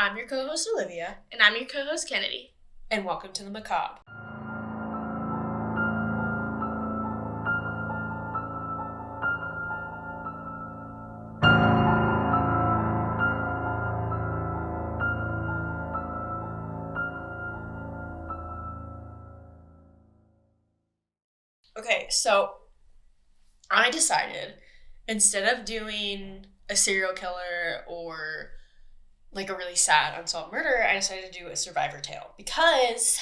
I'm your co-host, Olivia. And I'm your co-host, Kennedy. And welcome to the Macabre. Okay, so I decided instead of doing a serial killer or like a really sad unsolved murder, I decided to do a survivor tale because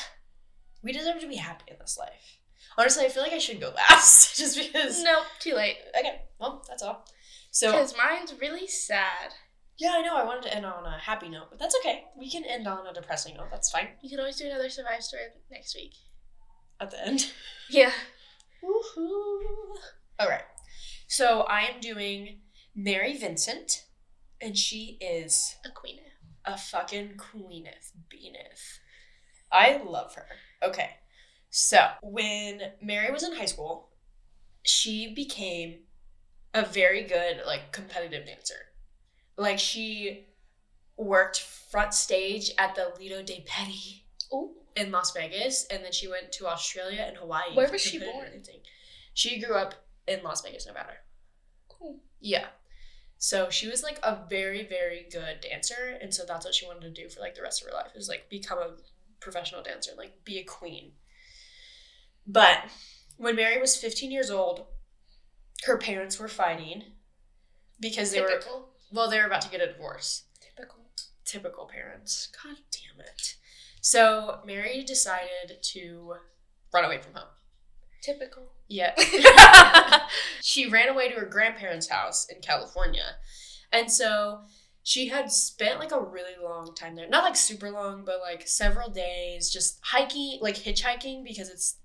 we deserve to be happy in this life. Honestly, I feel like I should go last just because. Nope, too late. Okay, well, that's all. So because mine's really sad. Yeah, I know. I wanted to end on a happy note, but that's okay. We can end on a depressing note. That's fine. You can always do another survive story next week. At the end. Yeah. Woohoo! All right. So I am doing Mary Vincent, and she is a queeneth. A fucking queeneth beaneth. I love her. Okay. So when Mary was in high school, she became a very good, like, competitive dancer. Like, she worked front stage at the Lido de Petty in Las Vegas, and then she went to Australia and Hawaii. Where was she born? She grew up in Las Vegas, Nevada. Cool. Yeah. So she was, like, a very, very good dancer, and so that's what she wanted to do for, like, the rest of her life, was, like, become a professional dancer and, like, be a queen. But when Mary was 15 years old, her parents were fighting because they were about to get a divorce. Typical parents. God damn it. So Mary decided to run away from home. Typical. Yeah. She ran away to her grandparents' house in California. And so she had spent, like, a really long time there. Not, like, super long, but, like, several days just hiking, like, hitchhiking, because it's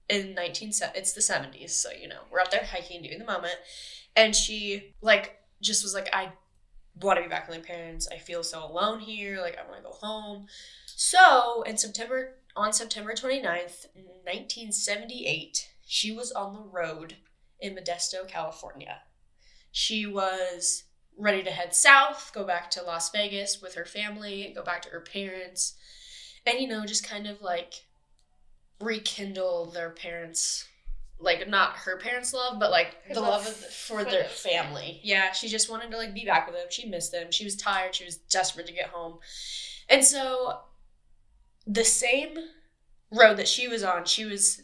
it's the 70s, so, you know, we're out there hiking, doing the moment. And she, like, just was like, I want to be back with my parents. I feel so alone here. Like, I want to go home. So, on September 29th, 1978, she was on the road in Modesto, California. She was ready to head south, go back to Las Vegas with her family, go back to her parents, and, you know, just kind of, like, rekindle their parents', like, not her parents' love, but, like, the love for their family. Yeah, she just wanted to, like, be back with them. She missed them. She was tired. She was desperate to get home. And so the same road that she was on, she was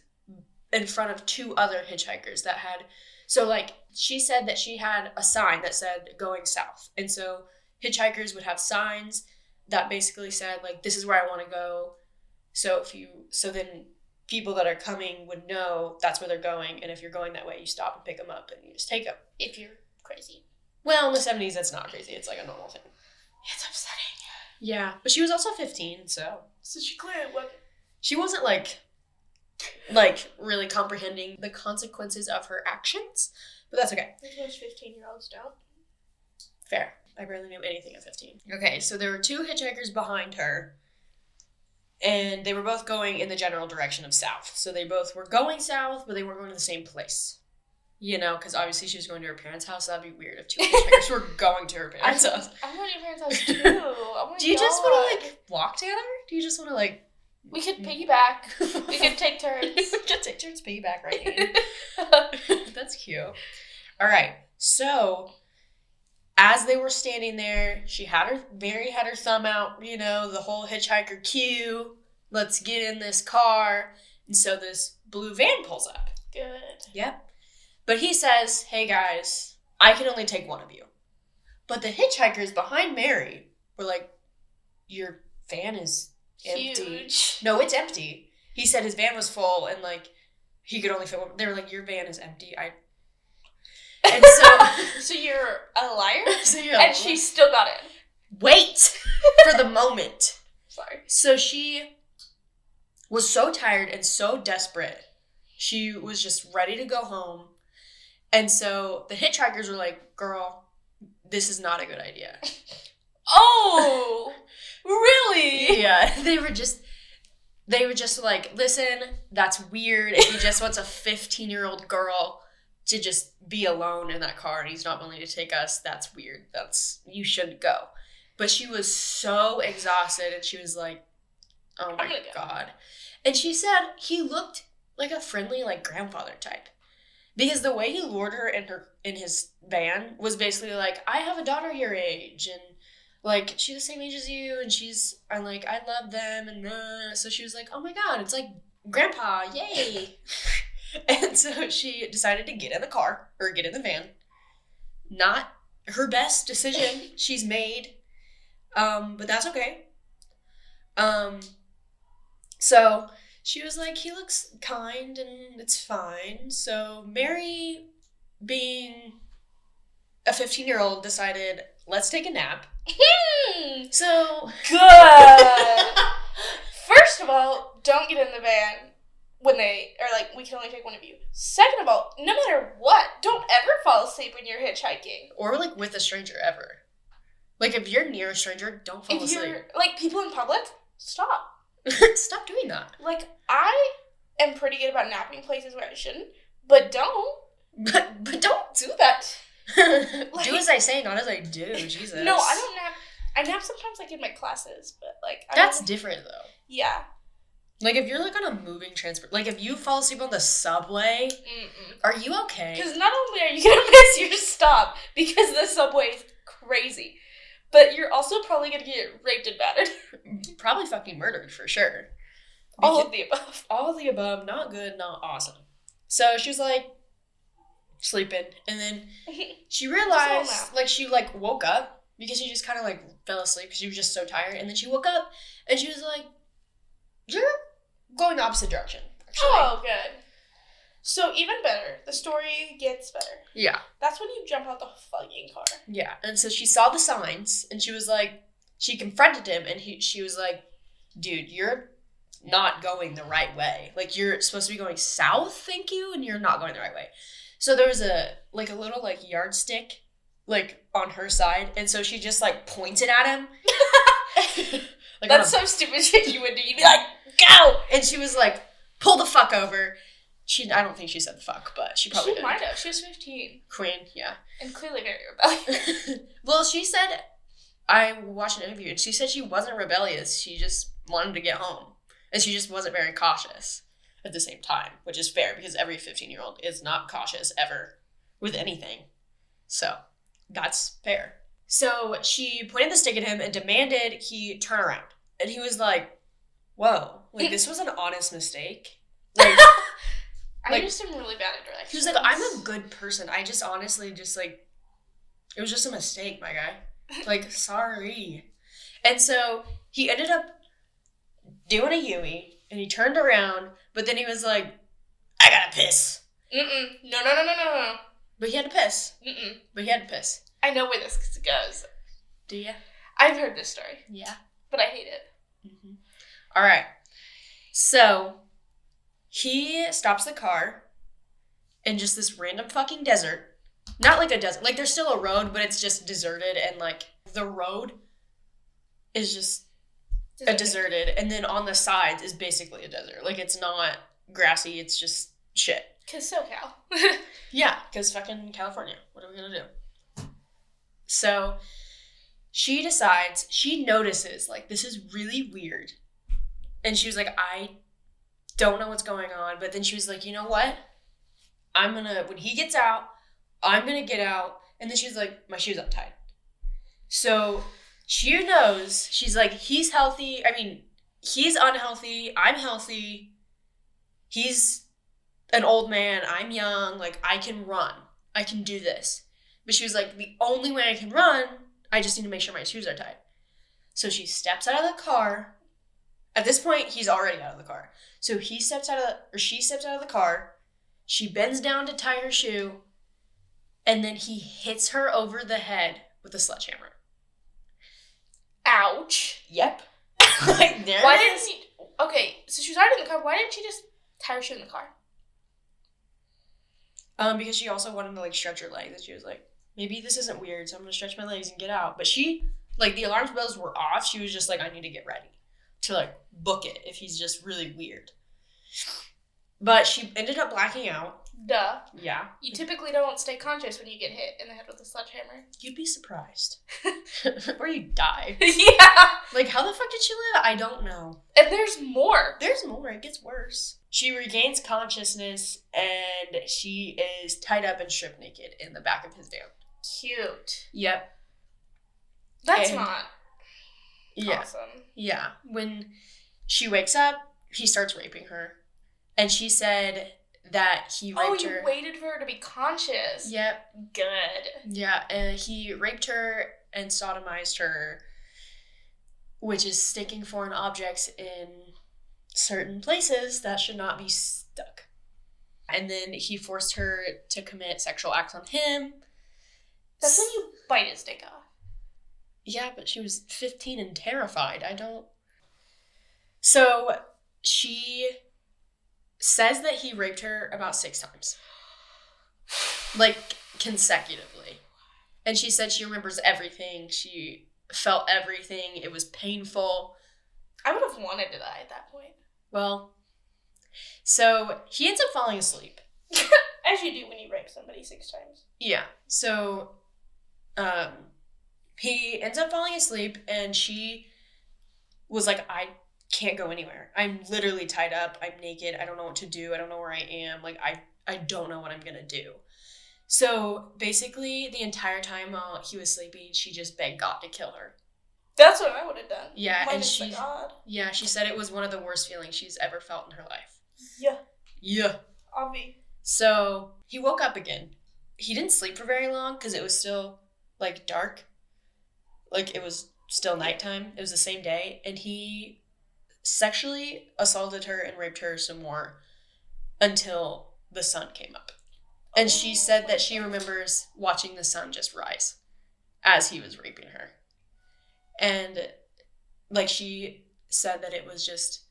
in front of two other hitchhikers that had, so, like, she said that she had a sign that said going south. And so hitchhikers would have signs that basically said, like, this is where I want to go. So then people that are coming would know that's where they're going, and if you're going that way, you stop and pick them up, and you just take them. If you're crazy. Well, in the 70s, that's not crazy. It's like a normal thing. It's upsetting. Yeah, but she was also 15, so she clearly wasn't. She wasn't, like, really comprehending the consequences of her actions, but that's okay. Most 15-year-olds don't. Fair. I barely knew anything at 15. Okay, so there were two hitchhikers behind her, and they were both going in the general direction of south. So they both were going south, but they weren't going to the same place. You know, because obviously she was going to her parents' house. So that'd be weird if two hitchhikers were going to her parents' house. I'm going to your parents' house too. Oh my Do you just want to, like, walk together? Do you just want to, like... We could piggyback. We could take turns. We could take turns piggyback riding. That's cute. All right. So as they were standing there, Mary had her thumb out, you know, the whole hitchhiker cue. Let's get in this car. And so this blue van pulls up. Good. Yep. But he says, hey guys, I can only take one of you. But the hitchhikers behind Mary were like, your van is empty. Huge. No, it's empty. He said his van was full and, like, he could only fit one. They were like, your van is empty. And so... So you're a liar? And she still got in. Wait for the moment. Sorry. So she was so tired and so desperate. She was just ready to go home. And so the hitchhikers were like, girl, this is not a good idea. Oh, really? Yeah. They were just like, listen, that's weird. If he just wants a 15-year-old girl to just be alone in that car and he's not willing to take us, that's weird. You shouldn't go. But she was so exhausted, and she was like, oh my God. And she said he looked like a friendly, like, grandfather type. Because the way he lured her in his van was basically like, I have a daughter your age, and, like, she's the same age as you, and I'm like, I love them, and so she was like, oh my God, it's like Grandpa, yay. And so she decided to get in the van. Not her best decision she's made, but that's okay. So she was like, he looks kind and it's fine. So Mary, being a 15-year-old, decided, let's take a nap. So good. First of all, don't get in the van when they are like, we can only take one of you. Second of all, no matter what, don't ever fall asleep when you're hitchhiking. Or, like, with a stranger ever. Like, if you're near a stranger, don't fall asleep. If you're, like, people in public, stop. Stop doing that. Like, I am pretty good about napping places where I shouldn't, but don't. But don't do that. Like, do as I say, not as I do. Jesus. No, I don't nap. I nap sometimes, like, in my classes, but, like... That's different, though. Yeah. Like, if you're, like, on a moving transport... Like, if you fall asleep on the subway, are you okay? Because not only are you going to miss your stop, because the subway is crazy, but you're also probably going to get raped and battered. Probably fucking murdered, for sure. All of the above. All of the above. Not good, not awesome. So, she was, like, sleeping, and then she realized, like, she, like, woke up, because she just kind of, like, fell asleep, because she was just so tired, and then she woke up, and she was like, you're going the opposite direction, actually. Oh, good. So, even better. The story gets better. Yeah. That's when you jump out the fucking car. Yeah. And so she saw the signs, and she was like, she confronted him, and she was like, dude, you're not going the right way. Like, you're supposed to be going south, thank you, and you're not going the right way. So there was a little, like, yardstick, like, on her side, and so she just, like, pointed at him. Like, that's some stupid shit you would do. You'd be like, go! And she was like, pull the fuck over. I don't think she said the fuck, but she probably did. She might have. She was 15. Queen, yeah. And clearly very rebellious. Well, she said, I watched an interview, and she said she wasn't rebellious. She just wanted to get home. And she just wasn't very cautious at the same time, which is fair, because every 15-year-old is not cautious ever with anything. So, that's fair. So, she pointed the stick at him and demanded he turn around. And he was like, whoa, like, this was an honest mistake. Like, I just am really bad at directions. He was like, I'm a good person. I just honestly just, like, it was just a mistake, my guy. Like, sorry. And so, he ended up doing a Yui, and he turned around, but then he was like, I gotta piss. No. But he had to piss. But he had to piss. I know where this goes. Do you? I've heard this story. Yeah. But I hate it. Mm-hmm. All right. So, he stops the car in just this random fucking desert. Not like a desert. Like, there's still a road, but it's just deserted, and, like, the road is just deserted. And then on the sides is basically a desert. Like, it's not grassy. It's just shit. Because SoCal. Yeah, because fucking California. What are we going to do? So, she notices, like, this is really weird. And she was like, I don't know what's going on. But then she was like, you know what? When he gets out, I'm going to get out. And then she's like, my shoe's untied. So, she knows, she's like, he's healthy. I mean, he's unhealthy. I'm healthy. He's an old man. I'm young. Like, I can run. I can do this. But she was like, the only way I can run, I just need to make sure my shoes are tied. So she steps out of the car. At this point, he's already out of the car. So she steps out of the car. She bends down to tie her shoe. And then he hits her over the head with a sledgehammer. Ouch. Yep. Like, there why it didn't is. she... Okay, so she was already in the car. Why didn't she just tie her shoe in the car? Because she also wanted to, like, stretch her legs. And she was like, maybe this isn't weird, so I'm going to stretch my legs and get out. But she, like, the alarm bells were off. She was just like, I need to get ready to, like, book it if he's just really weird. But she ended up blacking out. Duh. Yeah. You typically don't stay conscious when you get hit in the head with a sledgehammer. You'd be surprised. Or you die. Yeah. Like, how the fuck did she live? I don't know. And there's more. There's more. It gets worse. She regains consciousness, and she is tied up and stripped naked in the back of his van. Cute. Yep. That's not yeah. awesome. Yeah. When she wakes up, he starts raping her. And she said that he raped her. Oh, you waited for her to be conscious. Yep. Good. Yeah, and he raped her and sodomized her, which is sticking foreign objects in certain places that should not be stuck. And then he forced her to commit sexual acts on him. That's when you bite his dick off. Yeah, but she was 15 and terrified. So she says that he raped her about 6 times. Like, consecutively. And she said she remembers everything. She felt everything. It was painful. I would have wanted to die at that point. Well, so he ends up falling asleep. As you do when you rape somebody 6 times. Yeah. So, he ends up falling asleep, and she was like, I can't go anywhere. I'm literally tied up. I'm naked. I don't know what to do. I don't know where I am. Like, I don't know what I'm gonna do. So, basically, the entire time while he was sleeping, she just begged God to kill her. That's what I would have done. Yeah, and she... God. Yeah, she said it was one of the worst feelings she's ever felt in her life. Yeah. Yeah. Obvi. So, he woke up again. He didn't sleep for very long, because it was still, like, dark. Like, it was still nighttime. It was the same day. And he sexually assaulted her and raped her some more until the sun came up. And she said that she remembers watching the sun just rise as he was raping her. And, like, she said that it was just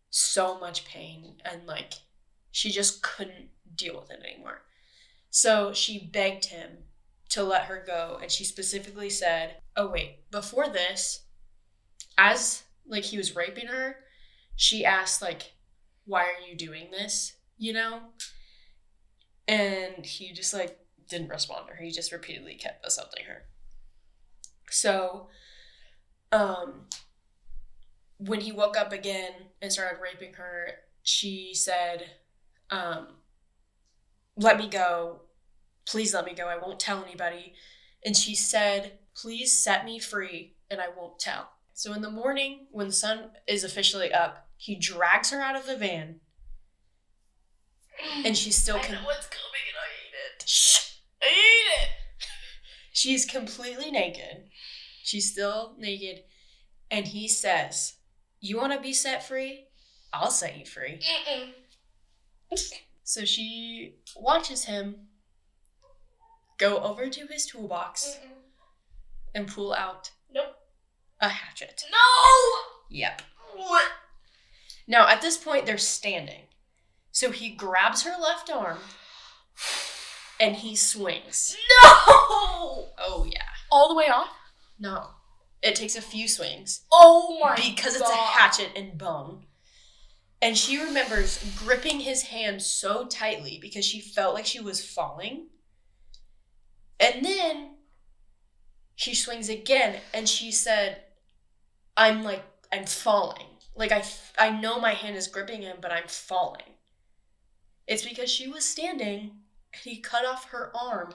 so much pain, and, like, she just couldn't deal with it anymore. So she begged him to let her go, and she specifically said, oh, wait, before this, as, like, he was raping her, she asked, like, why are you doing this, you know? And he just, like, didn't respond to her. He just repeatedly kept assaulting her. So, when he woke up again and started raping her, she said, let me go. Please let me go. I won't tell anybody. And she said, please set me free and I won't tell. So in the morning, when the sun is officially up, he drags her out of the van. And she's still... I know what's coming and I hate it. Shh! I hate it! She's completely naked. She's still naked. And he says, you want to be set free? I'll set you free. So she watches him go over to his toolbox and pull out a hatchet. No! Yep. What? Now, at this point, they're standing. So he grabs her left arm and he swings. No! Oh, yeah. All the way off? No. It takes a few swings. Oh my Because God. it's a hatchet and bone. And she remembers gripping his hand so tightly because she felt like she was falling. And then she swings again and she said, I'm falling. Like, I know my hand is gripping him, but I'm falling. It's because she was standing and he cut off her arm.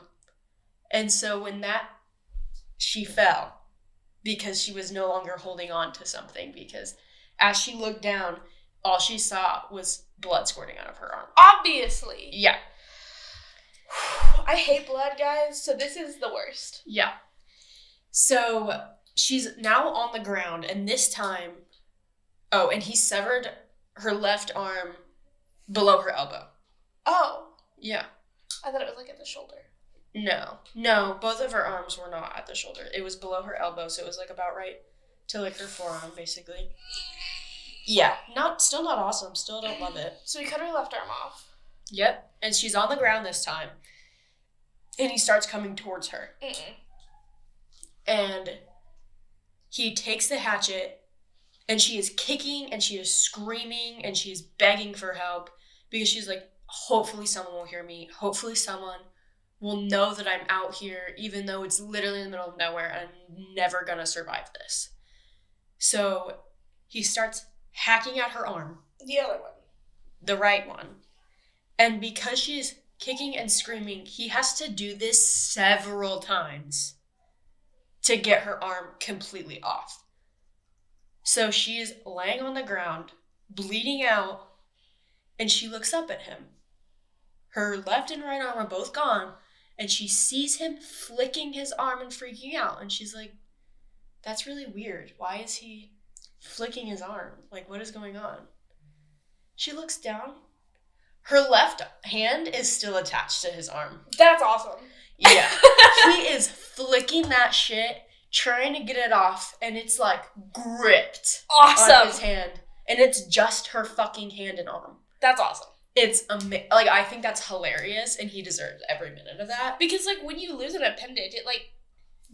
And so she fell because she was no longer holding on to something, because as she looked down, all she saw was blood squirting out of her arm. Obviously. Yeah. I hate blood, guys, so this is the worst. Yeah. So she's now on the ground, and this time, and he severed her left arm below her elbow. Oh. Yeah. I thought it was like at the shoulder. No, both of her arms were not at the shoulder. It was below her elbow, so it was like about right to like her forearm, basically. Yeah, still not awesome. Still don't love it. So he cut her left arm off. Yep, and she's on the ground this time. And he starts coming towards her. And he takes the hatchet, and she is kicking, and she is screaming, and she is begging for help, because she's like, hopefully someone will hear me. Hopefully someone will know that I'm out here, even though it's literally in the middle of nowhere and I'm never gonna survive this. So he starts hacking at her arm. The other one. The right one. And because she's kicking and screaming, he has to do this several times to get her arm completely off. So she's laying on the ground, bleeding out, and she looks up at him. Her left and right arm are both gone, and she sees him flicking his arm and freaking out. And she's like, that's really weird. Why is he flicking his arm? Like, what is going on? She looks down. Her left hand is still attached to his arm. That's awesome. Yeah. He is flicking that shit, trying to get it off, and it's like gripped on his hand. And it's just her fucking hand and arm. That's awesome. It's like, I think that's hilarious, and he deserves every minute of that. Because, like, when you lose an appendage, it, like...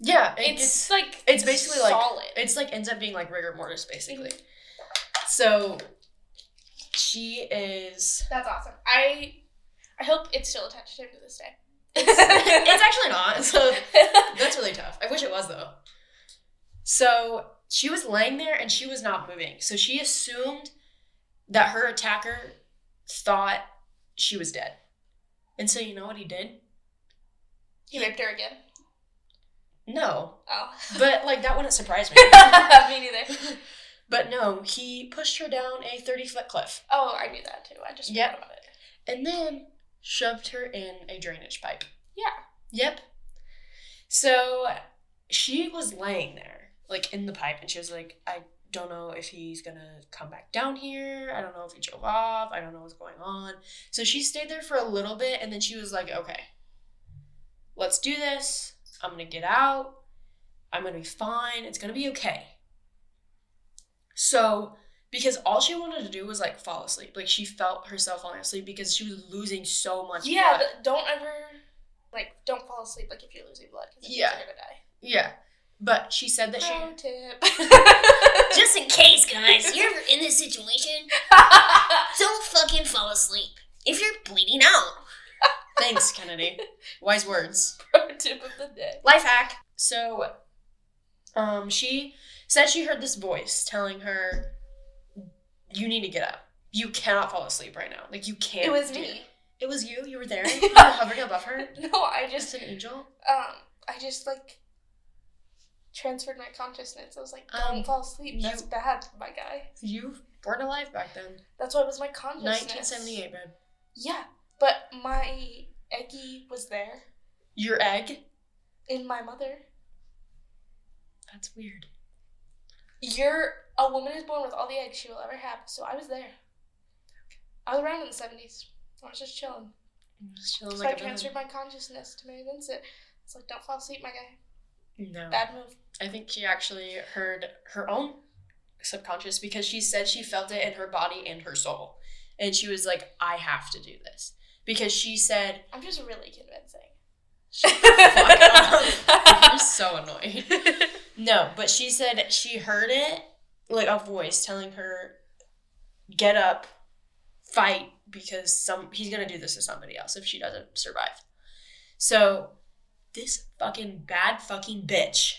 Yeah. It's like... It's basically, solid. like... It's, like, ends up being, like, rigor mortis, basically. So... She is... That's awesome. I hope it's still attached to him to this day. It's actually not, so that's really tough. I wish it was, though. So she was laying there, and she was not moving. So she assumed that her attacker thought she was dead. And so you know what he did? He raped her again? No. Oh. But, like, that wouldn't surprise me. Me neither. But no, he pushed her down a 30-foot cliff. Oh, I knew that too. I just forgot about it. And then shoved her in a drainage pipe. Yeah. Yep. So she was laying there, like, in the pipe, and she was like, I don't know if he's gonna come back down here. I don't know if he drove off. I don't know what's going on. So she stayed there for a little bit, and then she was like, okay, let's do this. I'm gonna get out. I'm gonna be fine. It's gonna be okay. So, because all she wanted to do was, like, fall asleep. Like, she felt herself falling asleep because she was losing so much blood. Don't ever, like, don't fall asleep, like, if you're losing blood. Because you're gonna die. Yeah. But she said that Pro tip. Just in case, guys, you're ever in this situation, don't fucking fall asleep if you're bleeding out. Thanks, Kennedy. Wise words. Pro tip of the day. Life hack. So, she said she heard this voice telling her, you need to get up. You cannot fall asleep right now. Like, you can't. It was me. It was you? You were there? You were hovering above her? No, I just... Just an angel? I just, like, transferred my consciousness. I was like, don't fall asleep. That's bad, my guy. You weren't alive back then. That's why it was my consciousness. 1978, babe. Yeah, but my eggie was there. Your egg? In my mother. That's weird. A woman is born with all the eggs she will ever have, so I was there. I was around in the 70s. I was just chilling. So I transferred my consciousness to Mary Vincent. It's like, don't fall asleep, my guy. No. Bad move. I think she actually heard her own subconscious because she said she felt it in her body and her soul. And she was like, I have to do this. Because she said... I'm just really convincing. Shut the fuck up. You're so annoying. No, but she said she heard it, like a voice telling her, get up, fight, because he's gonna do this to somebody else if she doesn't survive. So, this fucking bad fucking bitch,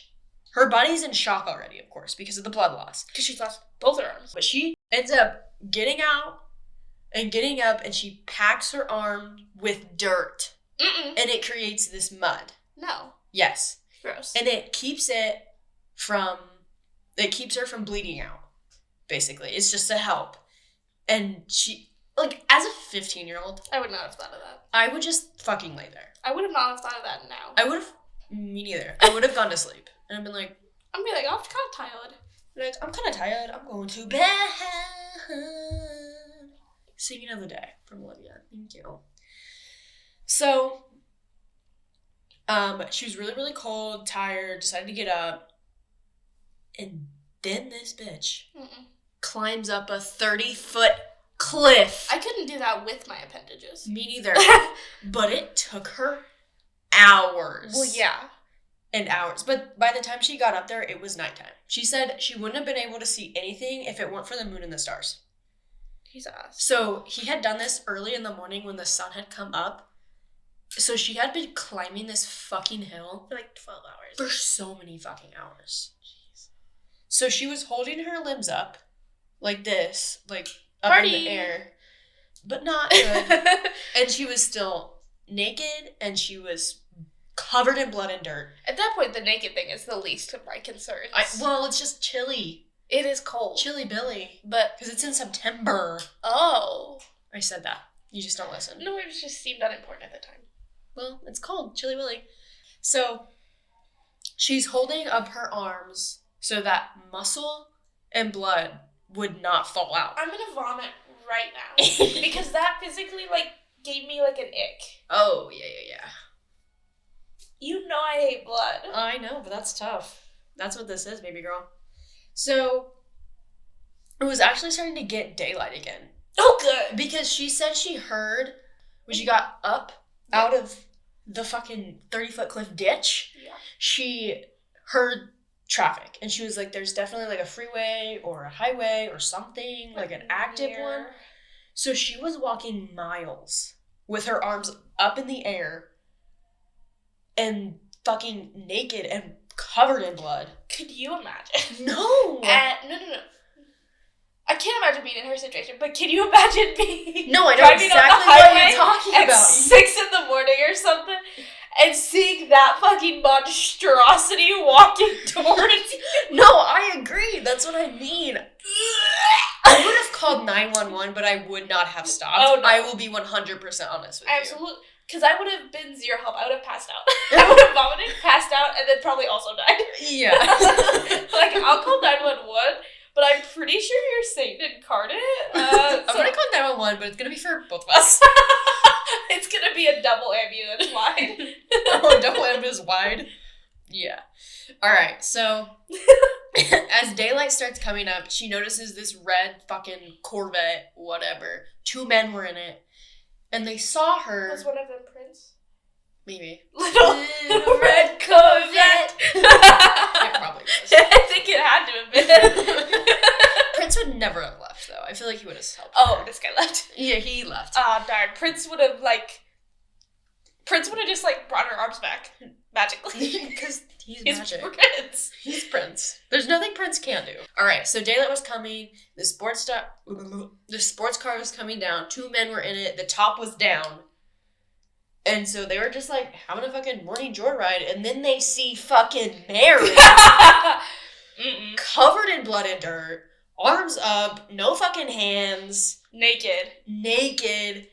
her body's in shock already, of course, because of the blood loss. Because she's lost both her arms. But she ends up getting out and getting up, and she packs her arm with dirt. Mm-mm. And it creates this mud. No. Yes. Gross. And it keeps her from bleeding out, basically. It's just to help. And she, like, as a 15-year-old... I would not have thought of that. I would just fucking lay there. I would have not have thought of that now. I would have... Me neither. I would have gone to sleep. And I've been like... I'm kind of tired. Like, I'm kind of tired. I'm going to bed. Singing of the day from Olivia. Thank you. So, she was really, really cold, tired, decided to get up. And then this bitch climbs up a 30-foot cliff. I couldn't do that with my appendages. Me neither. But it took her hours. Well, yeah. And hours. But by the time she got up there, it was nighttime. She said she wouldn't have been able to see anything if it weren't for the moon and the stars. Jesus. So he had done this early in the morning when the sun had come up. So she had been climbing this fucking hill For like 12 hours. for so many fucking hours. Jeez. So she was holding her limbs up like this, like up in the air, but not good. And she was still naked and she was covered in blood and dirt. At that point, the naked thing is the least of my concerns. Well, it's just chilly. It is cold. Chilly Billy. But... Because it's in September. Oh. I said that. You just don't listen. No, it just seemed unimportant at the time. Well, it's cold. Chilly Willy. So, she's holding up her arms so that muscle and blood would not fall out. I'm gonna vomit right now. Because that physically, like, gave me, like, an ick. Oh, yeah. You know I hate blood. I know, but that's tough. That's what this is, baby girl. So, it was actually starting to get daylight again. Oh, good. Because she said she heard when she got up out of the fucking 30-foot cliff ditch, she heard traffic. And she was like, there's definitely like a freeway or a highway or something, like an active one. So she was walking miles with her arms up in the air and fucking naked and covered in blood. Could you imagine? No! No. I can't imagine being in her situation, but can you imagine being No, I know driving exactly on the what highway you're talking at about. 6 a.m. or something and seeing that fucking monstrosity walking towards you? No, I agree. That's what I mean. I would have called 911, but I would not have stopped. Oh, no. I will be 100% honest with you. Absolutely. Because I would have been zero help. I would have passed out. I would have vomited, passed out, and then probably also died. Yeah. Like, I'll call 911, but I'm pretty sure you're Satan incarnate. I'm going to call 911, but it's going to be for both of us. It's going to be a double ambulance line. Oh, double ambulance wide? Yeah. All right, so as daylight starts coming up, she notices this red fucking Corvette, whatever. 2 men were in it. And they saw her. Was one of them Prince? Maybe. Little red Corvette. It probably was. I think it had to have been. Prince would never have left, though. I feel like he would have helped. Oh, this guy left. Yeah, he left. Ah, darn. Prince would have just, brought her arms back. Magically. Because he's magic. Prince. He's Prince. There's nothing Prince can't do. Alright, so daylight was coming. The sports car was coming down. 2 men were in it. The top was down. And so they were just like having a fucking morning joyride. And then they see fucking Mary covered in blood and dirt. Arms up. No fucking hands. Naked.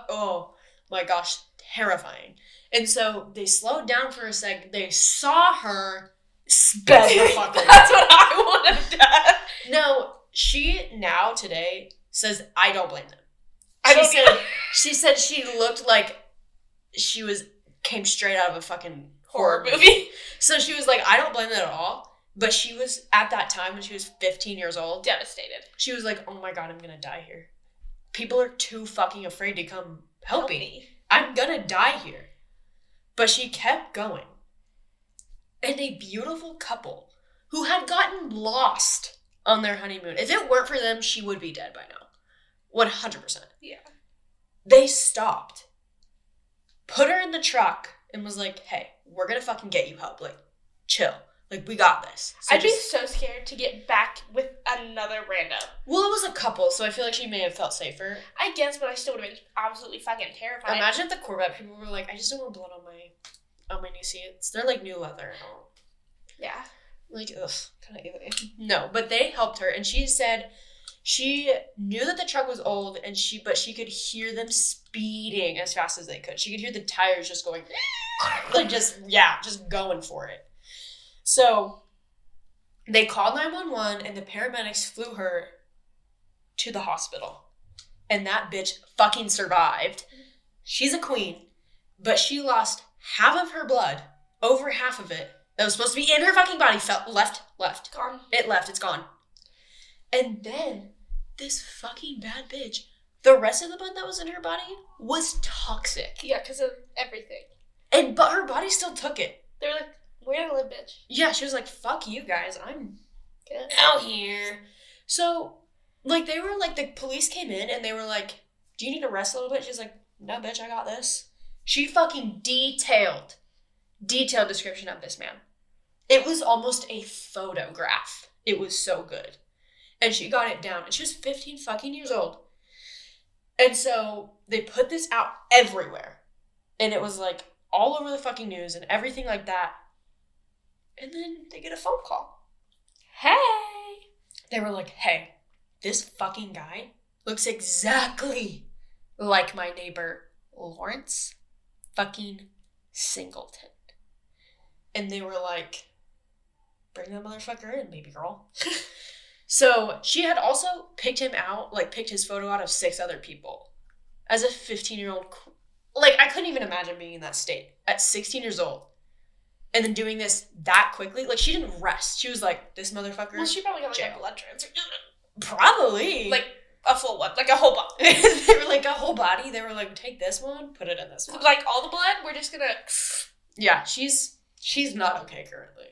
Oh my gosh. Terrifying. And so they slowed down for a sec. They saw her sped the fuck away. That's what I would have done. No, she now today says I don't blame them. She said she looked like she came straight out of a fucking horror movie. So she was like, I don't blame them at all. But she was at that time when she was 15 years old, devastated. She was like, oh my god, I'm gonna die here. People are too fucking afraid to come help me. I'm gonna die here. But she kept going. And a beautiful couple who had gotten lost on their honeymoon. If it weren't for them, she would be dead by now. 100%. Yeah. They stopped, put her in the truck, and was like, hey, we're gonna fucking get you help. Like, chill. Like, we got this. So I'd be so scared to get back with another random. Well, it was a couple, so I feel like she may have felt safer. I guess, but I still would have been absolutely fucking terrified. Imagine if the Corvette people were like, I just don't want blood on my new seats. They're like new leather and all. Yeah. Like, ugh, kind of ugly. No, but they helped her, and she said she knew that the truck was old, but she could hear them speeding as fast as they could. She could hear the tires just going, like, just going for it. So they called 911 and the paramedics flew her to the hospital. And that bitch fucking survived. She's a queen, but she lost half of her blood, over half of it, that was supposed to be in her fucking body, left. Gone. It left, it's gone. And then this fucking bad bitch, the rest of the blood that was in her body was toxic. Yeah, because of everything. But her body still took it. They were like, we're gonna live, bitch. Yeah, she was like, fuck you guys, I'm Good. out here. So Like, they were, like, the police came in and they were like, do you need to rest a little bit? She's like, no, bitch, I got this. She fucking detailed description of this man. It was almost a photograph. It was so good. And she got it down. And she was 15 fucking years old. And so they put this out everywhere. And it was, like, all over the fucking news and everything like that. And then they get a phone call. Hey! They were like, hey, this fucking guy looks exactly like my neighbor Lawrence fucking Singleton. And they were like, bring that motherfucker in, baby girl. So she had also picked him out, like picked his photo out of 6 other people. As a 15-year-old, like I couldn't even imagine being in that state at 16 years old. And then doing this that quickly. Like, she didn't rest. She was like, this motherfucker. Well, she probably got like a blood transfer. Probably. Like a full one. Like a whole body. They were like a whole body. They were like, take this one, put it in this one. Like all the blood, we're just gonna. Yeah, she's not okay currently.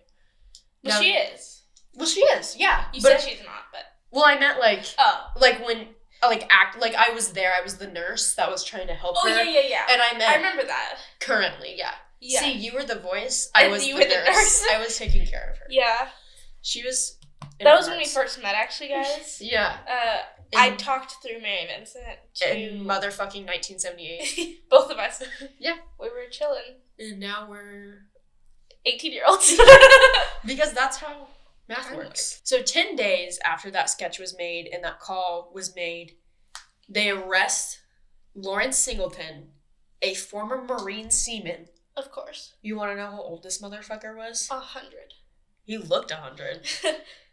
Well, she is. Well, she is, yeah. You said she's not, but. Well, I meant like. Oh. Like when. Like I was there. I was the nurse that was trying to help her. Oh, yeah. And I meant. I remember that. Currently, yeah. Yeah. See, you were the voice. I was the nurse. I was taking care of her. Yeah. She was. That was when we first met, actually, guys. Yeah. I talked through Mary Vincent to in motherfucking 1978. Both of us. Yeah. We were chilling. And now we're 18-year-olds. Because that's how math works. So 10 days after that sketch was made and that call was made, they arrest Lawrence Singleton, a former Marine seaman. Of course. You want to know how old this motherfucker was? 100. He looked 100.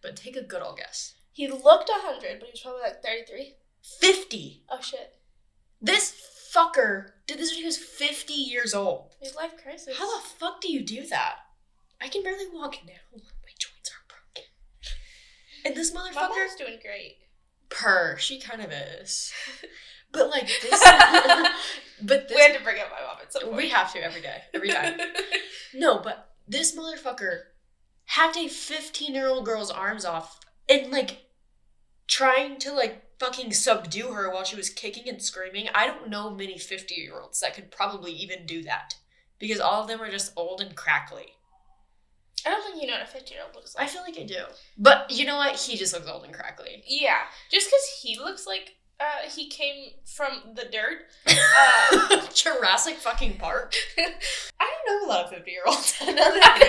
But take a good old guess. He looked 100, but he was probably like 33. 50. Oh, shit. This fucker did this when he was 50 years old. Midlife crisis. How the fuck do you do that? I can barely walk now. My joints are broken. And this motherfucker... My mom's doing great. She kind of is. But like this... but this... We had to bring up my mom at some point. We have to every day. Every time. No, but this motherfucker hacked a 15-year-old girl's arms off and like trying to like fucking subdue her while she was kicking and screaming. I don't know many 50-year-olds that could probably even do that. Because all of them are just old and crackly. I don't think you know what a 50-year-old looks like. I feel like I do. But you know what? He just looks old and crackly. Yeah. Just because he looks like he came from the dirt. Jurassic fucking Park. I don't know a lot of 50-year-olds. I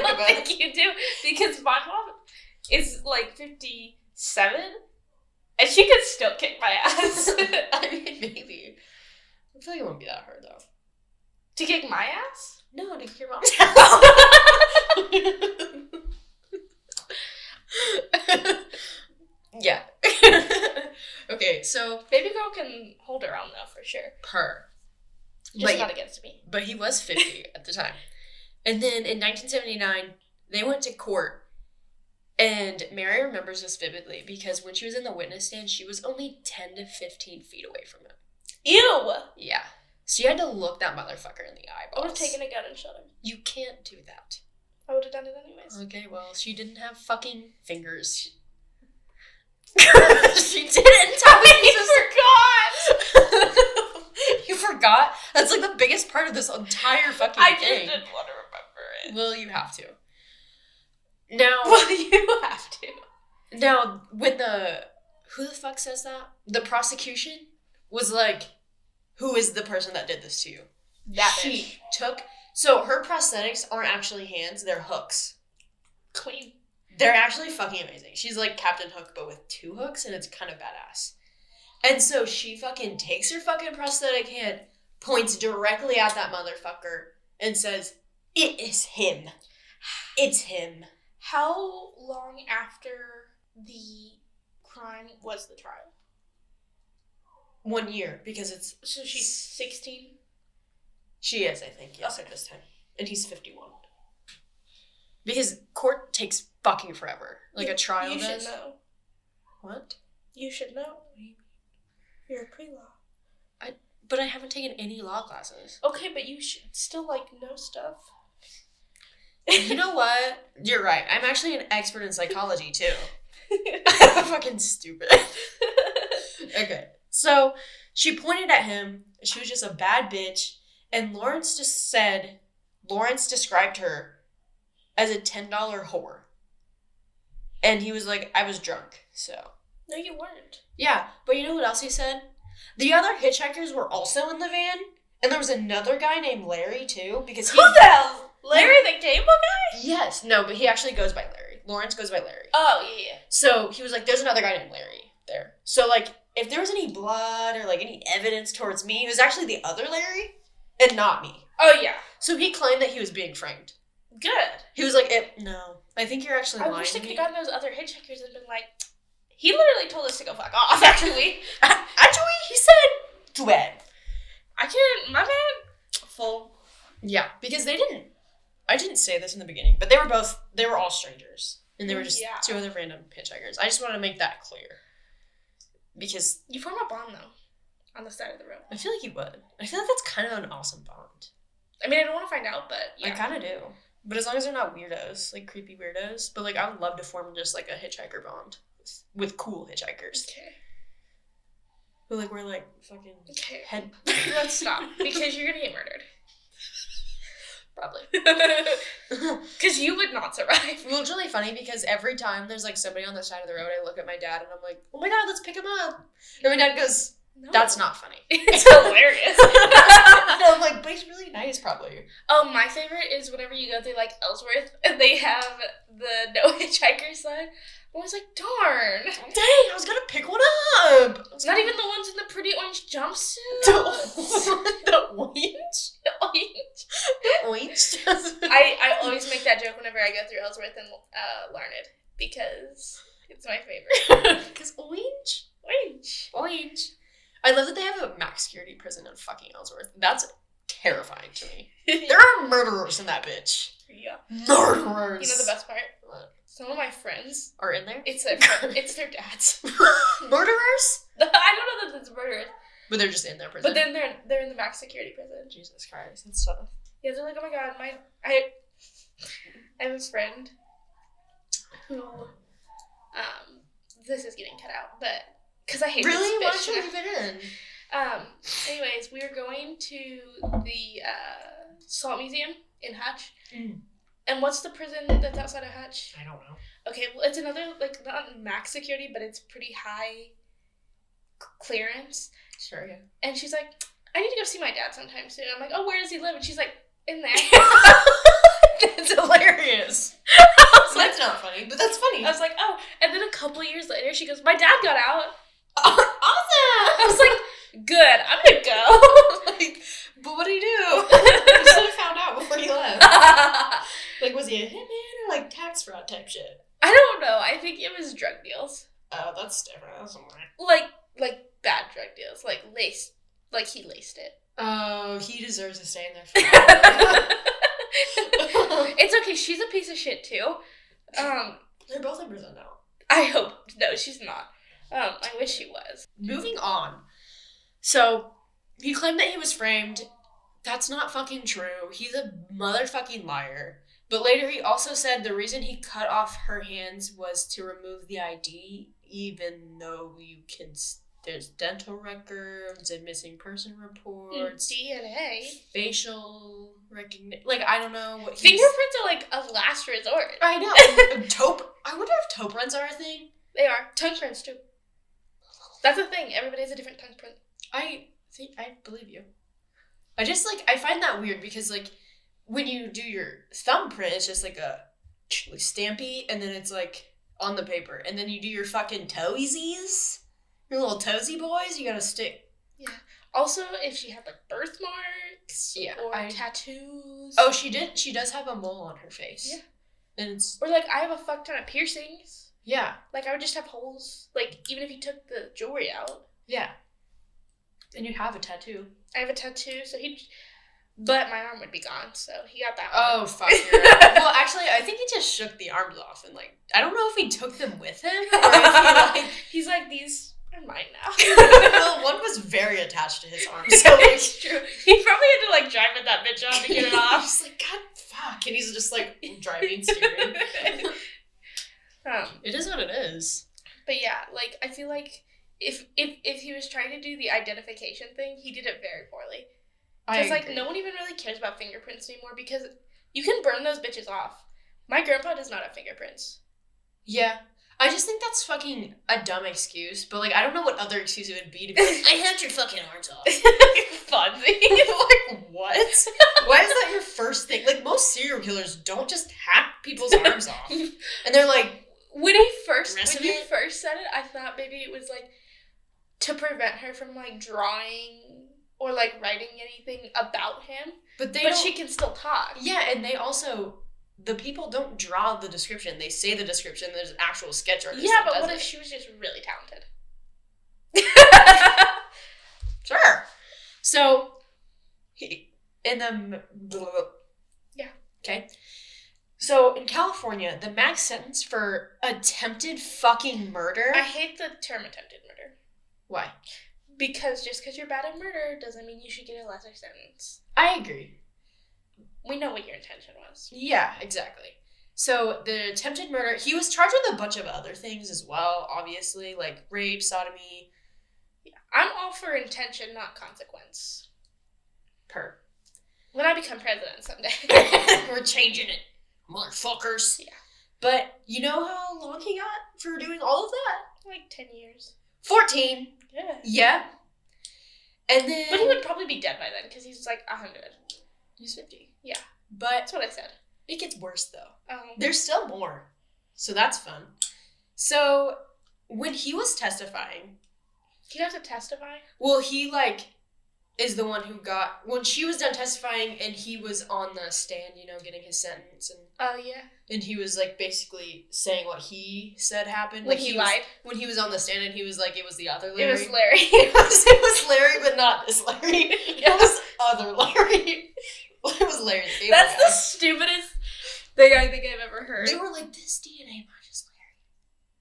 don't think you do. Because my mom is like 57. And she could still kick my ass. I mean, maybe. I feel like it won't be that hard, though. To kick my ass? No, to kick your mom's ass. Yeah. Okay, so... Baby girl can hold her own, though, for sure. Just not against me. But he was 50 at the time. And then in 1979, they went to court. And Mary remembers this vividly because when she was in the witness stand, she was only 10 to 15 feet away from him. Ew! Yeah. So you had to look that motherfucker in the eyeballs. I would have taken a gun and shot him. You can't do that. I would have done it anyways. Okay, well, she didn't have fucking fingers. She didn't tell me. I forgot! You forgot? That's like the biggest part of this entire fucking thing. I just didn't want to remember it. Well, you have to. Now... Well, you have to. Now, when who the fuck says that? The prosecution was like, who is the person that did this to you? That she bitch. took... So her prosthetics aren't actually hands, they're hooks. Queen. They're actually fucking amazing. She's like Captain Hook, but with 2 hooks, and it's kind of badass. And so she fucking takes her fucking prosthetic hand, points directly at that motherfucker, and says, it is him. It's him. How long after the crime was the trial? 1 year, because it's... So she's 16? She is, I think, yes, Okay. at this time. And he's 51. Because court takes fucking forever. Like a trial does. You should know. What? You should know. You're a pre-law. But I haven't taken any law classes. Okay, but you should still, like, know stuff. You know what? You're right. I'm actually an expert in psychology, too. I'm fucking stupid. Okay. So she pointed at him. She was just a bad bitch. And Lawrence described her as a $10 whore. And he was like, I was drunk, so. No, you weren't. Yeah, but you know what else he said? The other hitchhikers were also in the van. And there was another guy named Larry, too, because he... Who the hell? Larry the cable guy? Yes. No, but he actually goes by Larry. Lawrence goes by Larry. Oh, yeah. So he was like, there's another guy named Larry there. So, like, if there was any blood or, like, any evidence towards me, it was actually the other Larry and not me. Oh, yeah. So he claimed that he was being framed. Good. He was like, no, I think you're actually lying. I wish they could have gotten those other hitchhikers and been like, he literally told us to go fuck off, actually. Actually, he said, too bad. My bad. Full. Yeah, because I didn't say this in the beginning, but they were all strangers. And they were just two other random hitchhikers. I just want to make that clear. Because... You form a bond, though, on the side of the road. I feel like you would. I feel like that's kind of an awesome bond. I mean, I don't want to find out, but yeah. I kind of do. But as long as they're not weirdos, like creepy weirdos. But like, I would love to form just like a hitchhiker bond with cool hitchhikers. Okay. Who like wear like fucking head. Let's stop because you're gonna get murdered. Probably. Because you would not survive. Well, it's really funny because every time there's like somebody on the side of the road, I look at my dad and I'm like, oh my god, let's pick him up. And my dad goes, no. That's not funny. It's hilarious. No, I'm like, but he's really nice, probably. Oh, my favorite is whenever you go through like Ellsworth and they have the no hitchhiker sign. I was like, darn. Dang, I was gonna pick one up. Not even the ones in the pretty orange jumpsuit. The orange? The orange? I always make that joke whenever I go through Ellsworth and Larned because it's my favorite. Because orange? Orange. I love that they have a max security prison in fucking Ellsworth. That's terrifying to me. There are murderers in that bitch. Yeah. Murderers. You know the best part? What? Some of my friends are in there? It's their dads. Murderers? I don't know that it's murderers. But they're just in their prison. But then they're in the max security prison. Jesus Christ, that's tough. Yeah, they're like, oh my god, I have a friend who this is getting cut out, but because I hate this bitch. Why should we leave it in? Anyways, we were going to the Salt Museum in Hutch. And what's the prison that's outside of Hutch? I don't know. Okay, well, it's another, like, not max security, but it's pretty high clearance. Sure, yeah. And she's like, I need to go see my dad sometime soon. I'm like, oh, where does he live? And she's like, in there. That's hilarious. That's not funny, but that's funny. I was like, oh. And then a couple years later, she goes, my dad got out. Awesome! I was like, good, I'm gonna go. Like, but what did he do? You should have found out before you left. Like, was he a hitman or like tax fraud type shit? I don't know. I think it was drug deals. Oh, that's different. That's somewhere. Like bad drug deals. Like he laced it. Oh, he deserves to stay in there forever. It's okay. She's a piece of shit too. They're both in prison now. I hope. No, she's not. I wish she was. Moving on. So, he claimed that he was framed. That's not fucking true. He's a motherfucking liar. But later he also said the reason he cut off her hands was to remove the ID, even though there's dental records and missing person reports. DNA. Facial recognition. Like, I don't know what Fingerprints are like a last resort. I know. Taupe. I wonder if taupe runs are a thing. They are. Tongue prints too. That's a thing. Everybody has a different tongue print. I believe you. I find that weird because, like, when you do your thumbprint, it's just like a stampy, and then it's like on the paper. And then you do your fucking toesies, your little toesy boys, you gotta stick. Yeah. Also, if she had like birthmarks or tattoos. Oh, she did. She does have a mole on her face. Yeah. And it's. Or like, I have a fuck ton of piercings. Yeah. Like, I would just have holes. Like, even if you took the jewelry out. Yeah. And you have a tattoo. I have a tattoo, so but my arm would be gone, so he got that one. Oh, fuck. You're right. Well, actually, I think he just shook the arms off and, like, I don't know if he took them with him or if he, like... He's like, these are mine now. Well, one was very attached to his arm, so, like... It's true. He probably had to, like, drive with that bitch off to get it off. He's like, God, fuck. And he's just, like, driving, steering. It is what it is. But yeah, like, I feel like if he was trying to do the identification thing, he did it very poorly. Because, like, no one even really cares about fingerprints anymore because you can burn those bitches off. My grandpa does not have fingerprints. Yeah. I just think that's fucking a dumb excuse, but, like, I don't know what other excuse it would be to be like, I hacked your fucking arms off. Funny. Like, what? Why is that your first thing? Like, most serial killers don't just hack people's arms off. And they're like, when you first said it, I thought maybe it was, like, to prevent her from, like, drawing or, like, writing anything about him. But she can still talk. Yeah, and they also... The people don't draw the description. They say the description. There's an actual sketch artist. Yeah, but what if she was just really talented? Sure. So, Yeah. Okay. So, in California, the max sentence for attempted fucking murder... I hate the term attempted murder. Why? Because just because you're bad at murder doesn't mean you should get a lesser sentence. I agree. We know what your intention was. Yeah, exactly. So, the attempted murder, he was charged with a bunch of other things as well, obviously, like rape, sodomy. Yeah. I'm all for intention, not consequence. When I become president someday. We're changing it, motherfuckers. Yeah. But you know how long he got for doing all of that? Like 10 years. 14. Yeah. Yeah. And then... But he would probably be dead by then, because he's like 100. He's 50. Yeah. But that's what I said. It gets worse, though. Oh. There's still more. So that's fun. So, when he was testifying... He'd have to testify? Well, he, like, is the one who got... When she was done testifying and he was on the stand, you know, getting his sentence. And oh, yeah. And he was, like, basically saying what he said happened. When like, he lied? When he was on the stand and he was like, it was the other Larry. It was Larry. it was Larry, but not this Larry. Yeah. It was other Larry. It was Larry's favorite That's guy. the stupidest thing I think I've ever heard. They were like, this DNA match is Larry.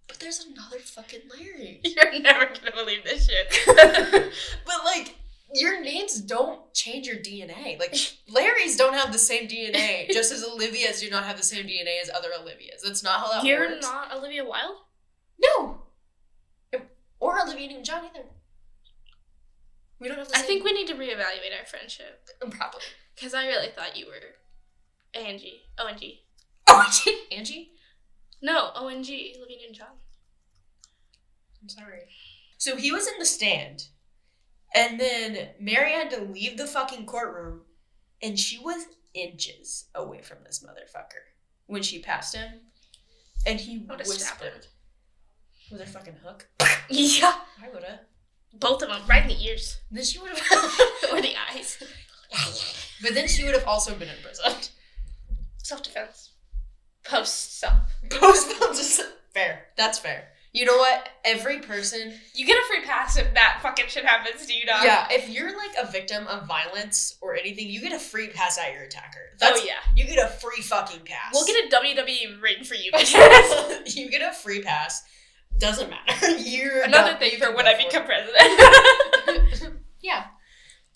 But there's another fucking Larry. You're never gonna believe this shit. But, like, your names don't change your DNA. Like, Larrys don't have the same DNA, just as Olivias do not have the same DNA as other Olivias. That's not how that works. You're not Olivia Wilde? No. Or Olivia Newton-John either. We don't have the same... I think we need to reevaluate our friendship. Probably. Because I really thought you were Angie. O-N-G. O-N-G? Angie? No, O-N-G. Olivia Newton-John. I'm sorry. So he was in the stand, and then Mary had to leave the fucking courtroom, and she was inches away from this motherfucker when she passed him, and he whispered. With her fucking hook? Yeah. I would've. Both of them, right in the ears. Then she would've... or the eyes. But then she would've also been imprisoned. Self-defense. Post-self. Post-self. Fair. That's fair. You know what? Every person... You get a free pass if that fucking shit happens to you, dog. Yeah, if you're, like, a victim of violence or anything, you get a free pass at your attacker. Yeah. You get a free fucking pass. We'll get a WWE ring for you, bitches. You get a free pass. Doesn't matter. You're another thing for when I become president. Yeah.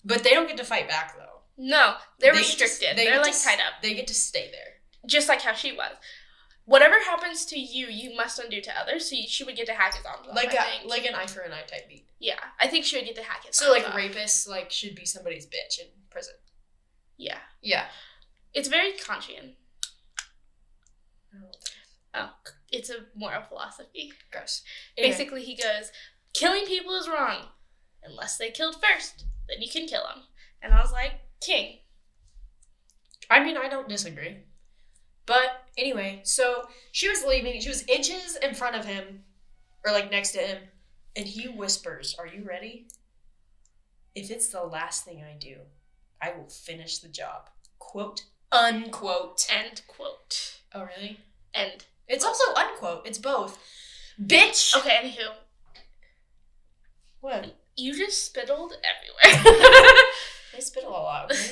But they don't get to fight back, though. No, they're restricted. They're, like, tied up. They get to stay there. Just like how she was. Whatever happens to you, you must undo to others. So she would get to hack his arms off, like an eye for an eye type beat. Yeah, I think she would get to hack his arms off. So, like, rapists, like, should be somebody's bitch in prison. Yeah. Yeah. It's very Kantian. Oh, it's a moral philosophy. Gross. Basically, he goes, killing people is wrong. Unless they killed first. Then you can kill them. And I was like, king. I mean, I don't disagree. But anyway, so she was leaving. She was inches in front of him, or like next to him, and he whispers, "Are you ready? If it's the last thing I do, I will finish the job." Quote, unquote. End quote. Oh, really? End. It's also unquote. It's both. Bitch! Okay, anywho. What? You just spittled everywhere. I spittle a lot, okay?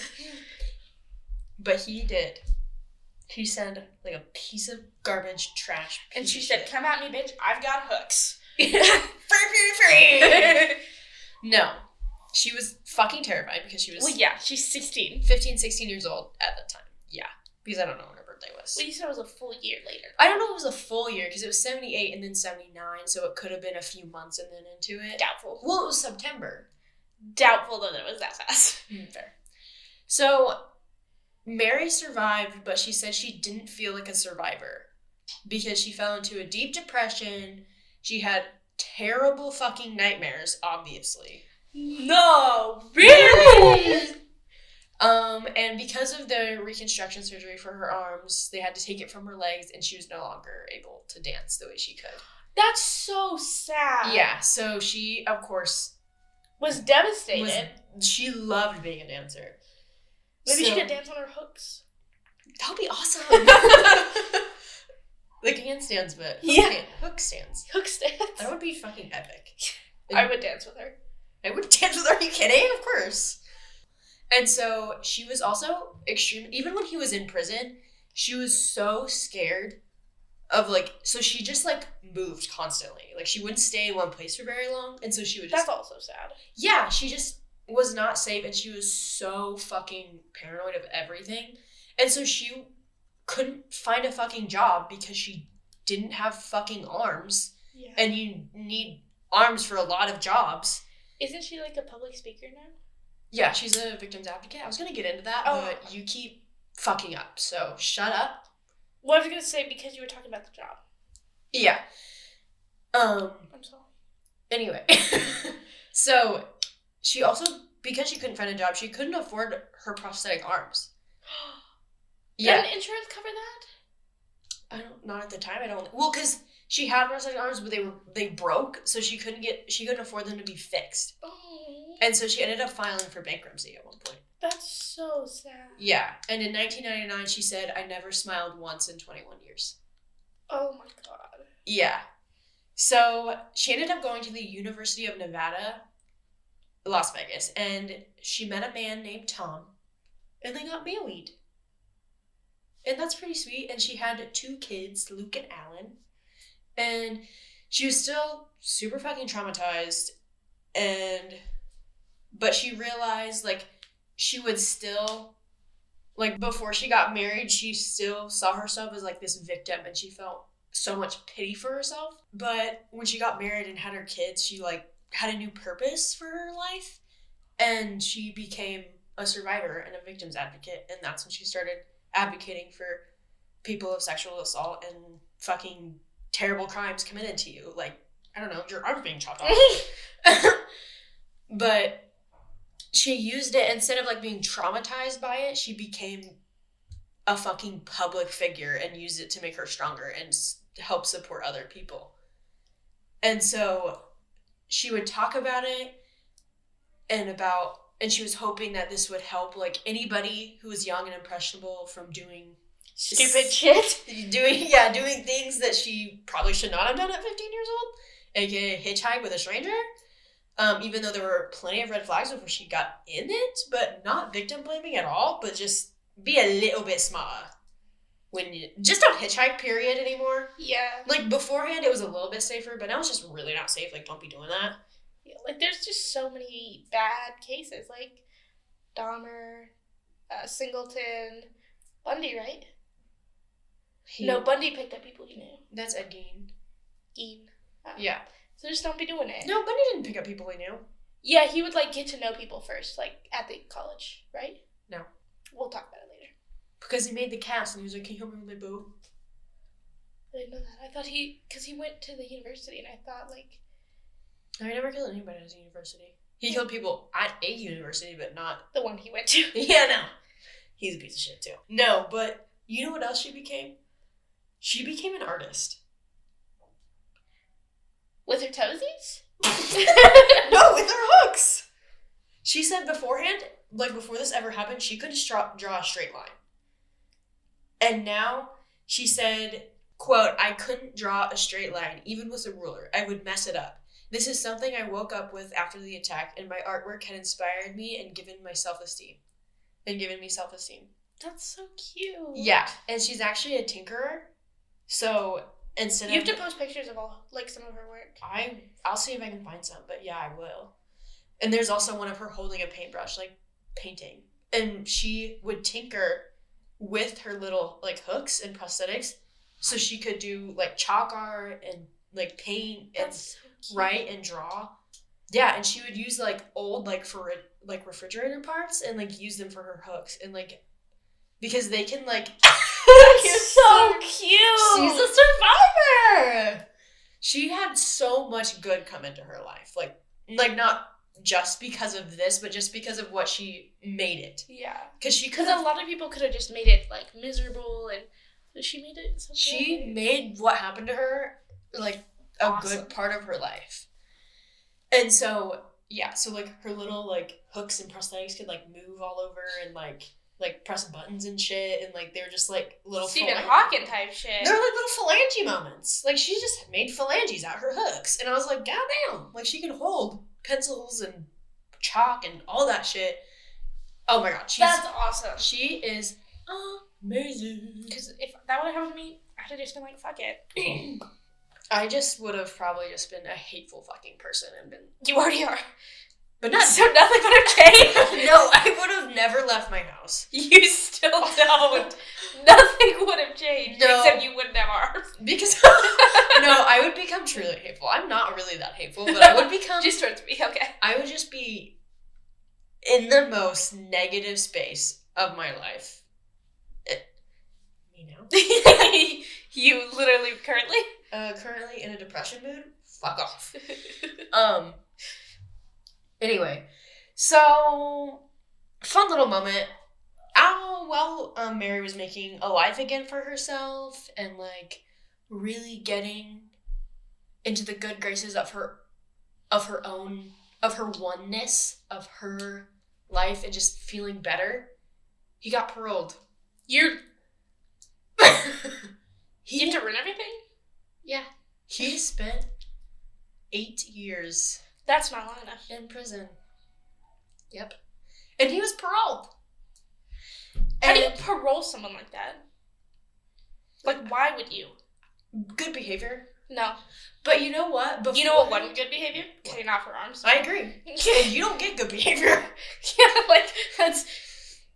But he did. He said, like, a piece of garbage trash. And she said, come at me, bitch. I've got hooks. Free. No. She was fucking terrified because she was... Well, yeah, she's 16. 15, 16 years old at the time. Yeah. Because I don't know when her birthday birthday was. Well, you said it was a full year later. I don't know if it was a full year, because it was 78 and then 79, so it could have been a few months and then into it. Doubtful. Well, it was September. Doubtful that it was that fast. Fair. So, Mary survived, but she said she didn't feel like a survivor because she fell into a deep depression. She had terrible fucking nightmares, obviously. No, really? And because of the reconstruction surgery for her arms, they had to take it from her legs, and she was no longer able to dance the way she could. That's so sad. Yeah, so she, of course, was devastated. She loved being a dancer. Maybe she could dance on her hooks. That would be awesome. Like handstands, but hook stands. Hook stands. That would be fucking epic. I would dance with her. I would dance with her. Are you kidding? Of course. And so she was also even when he was in prison, she was so scared of so she just moved constantly. Like she wouldn't stay in one place for very long. And so she would just. That's also sad. Yeah, she just was not safe, and she was so fucking paranoid of everything. And so she couldn't find a fucking job because she didn't have fucking arms. Yeah. And you need arms for a lot of jobs. Isn't she a public speaker now? Yeah, she's a victim's advocate. I was going to get into that, but you keep fucking up, so shut up. Well, I was going to say because you were talking about the job. Yeah. I'm sorry. Anyway. So, she also, because she couldn't find a job, she couldn't afford her prosthetic arms. Yeah. Didn't insurance cover that? Not at the time, I don't. Well, because she had prosthetic arms, but they broke, so she couldn't afford them to be fixed. Oh. And so she ended up filing for bankruptcy at one point. That's so sad. Yeah. And in 1999, she said, "I never smiled once in 21 years. Oh my god. Yeah. So she ended up going to the University of Nevada, Las Vegas, and she met a man named Tom, and they got married. And that's pretty sweet. And she had 2 kids, Luke and Alan. And she was still super fucking traumatized, but she realized, she would still, before she got married, she still saw herself as, this victim, and she felt so much pity for herself. But when she got married and had her kids, she, had a new purpose for her life, and she became a survivor and a victim's advocate, and that's when she started advocating for people of sexual assault and fucking terrible crimes committed to you. I don't know, your arm's being chopped off. But she used it, instead of being traumatized by it, she became a fucking public figure and used it to make her stronger and help support other people. And so she would talk about it and she was hoping that this would help anybody who was young and impressionable from doing stupid shit. Doing things that she probably should not have done at 15 years old, aka hitchhike with a stranger. Even though there were plenty of red flags before she got in it, but not victim blaming at all, but just be a little bit smarter. When you just don't hitchhike, period, anymore. Yeah. Beforehand, it was a little bit safer, but now it's just really not safe. Don't be doing that. Yeah, there's just so many bad cases, Dahmer, Singleton, Bundy, right? No, Bundy picked up people he knew. That's Ed Gein. Gein. Yeah. So just don't be doing it. No, Bundy didn't pick up people he knew. Yeah, he would get to know people first, at the college, right? No. We'll talk about it later. Because he made the cast and he was like, "Can you help me with my boat?" I didn't know that. I thought because he went to the university, and I thought No, he never killed anybody at his university. He killed people at a university, but not the one he went to. Yeah, no. He's a piece of shit too. No, but you know what else she became? She became an artist. With her toesies? No, with her hooks. She said beforehand, before this ever happened, she could just draw a straight line. And now she said, quote, "I couldn't draw a straight line, even with a ruler. I would mess it up. This is something I woke up with after the attack, and my artwork had inspired me and given me self-esteem. That's so cute. Yeah, and she's actually a tinkerer. So instead you have to post pictures of all some of her work. I'll see if I can find some, but yeah, I will. And there's also one of her holding a paintbrush, painting. And she would tinker with her little, like, hooks and prosthetics so she could do, like, chalk art and, like, paint and So write and draw. Yeah, and she would use, like, old, like, refrigerator parts and, like, use them for her hooks. And, like, because they can, like... That's so cute! She's a survivor! She had so much good come into her life. Like not just because of this, but just because of what she made it. Yeah. Because a lot of people could have just made it, like, miserable, and she made it so she made what happened to her, like, a good part of her life. And so, yeah, so, like, her little, like, hooks and prosthetics could, like, move all over and, like press buttons and shit, and, like, they're just, like, little Stephen Hawking type shit. They're, like, little phalange moments. Like, she just made phalanges out of her hooks. And I was like, goddamn. Like, she can hold pencils and chalk and all that shit. Oh, my God. That's awesome. She is amazing. Because if that would have happened to me, I'd have just been like, fuck it. I just would have probably just been a hateful fucking person and been... You already are. But not... So nothing would have changed? No, I would have never left my house. You still don't. Nothing would have changed. No. Except you wouldn't have arms. Because... No, I would become truly hateful. I'm not really that hateful, but I would become... Just towards me, okay. I would just be in the most negative space of my life. You know? You literally currently? Currently in a depression mood? Fuck off. Anyway, so fun little moment. Mary was making a life again for herself and, like, really getting into the good graces of her oneness of her life and just feeling better. He got paroled. You have to run everything? Yeah. He spent 8 years. That's not long enough. In prison. Yep. And he was paroled. How do you parole someone like that? Like, why would you? Good behavior. No. But you know what? You know what wasn't good behavior? Cutting off her arms. I agree. And you don't get good behavior. Yeah, like, that's...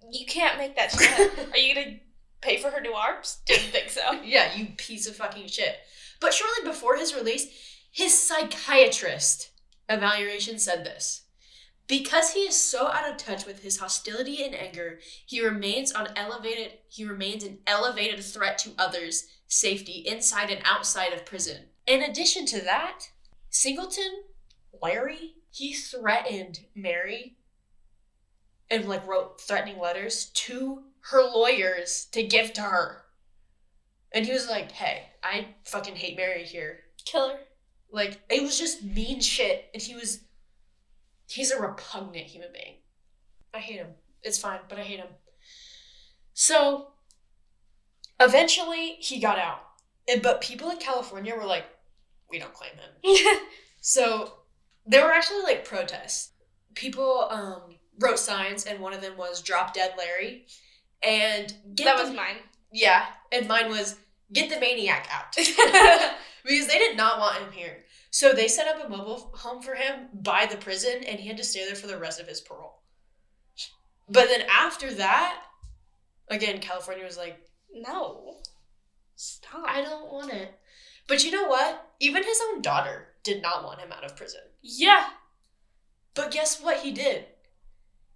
You can't make that shit up. Are you gonna pay for her new arms? Didn't think so. Yeah, you piece of fucking shit. But shortly before his release, his psychiatrist evaluation said this. Because he is so out of touch with his hostility and anger, he remains an elevated threat to others' safety inside and outside of prison. In addition to that, Larry, he threatened Mary and, like, wrote threatening letters to her lawyers to give to her. And he was like, hey, I fucking hate Mary here. Kill her. Like, it was just mean shit. And he's a repugnant human being. I hate him. It's fine, but I hate him. So, eventually, he got out. But people in California were like, we don't claim him. So, there were actually, like, protests. People wrote signs, and one of them was Drop Dead Larry. And that was mine. Yeah, and mine was Get the Maniac Out. Because they did not want him here. So they set up a mobile home for him by the prison, and he had to stay there for the rest of his parole. But then after that, again, California was like, no. Stop. I don't want it. But you know what? Even his own daughter did not want him out of prison. Yeah. But guess what he did?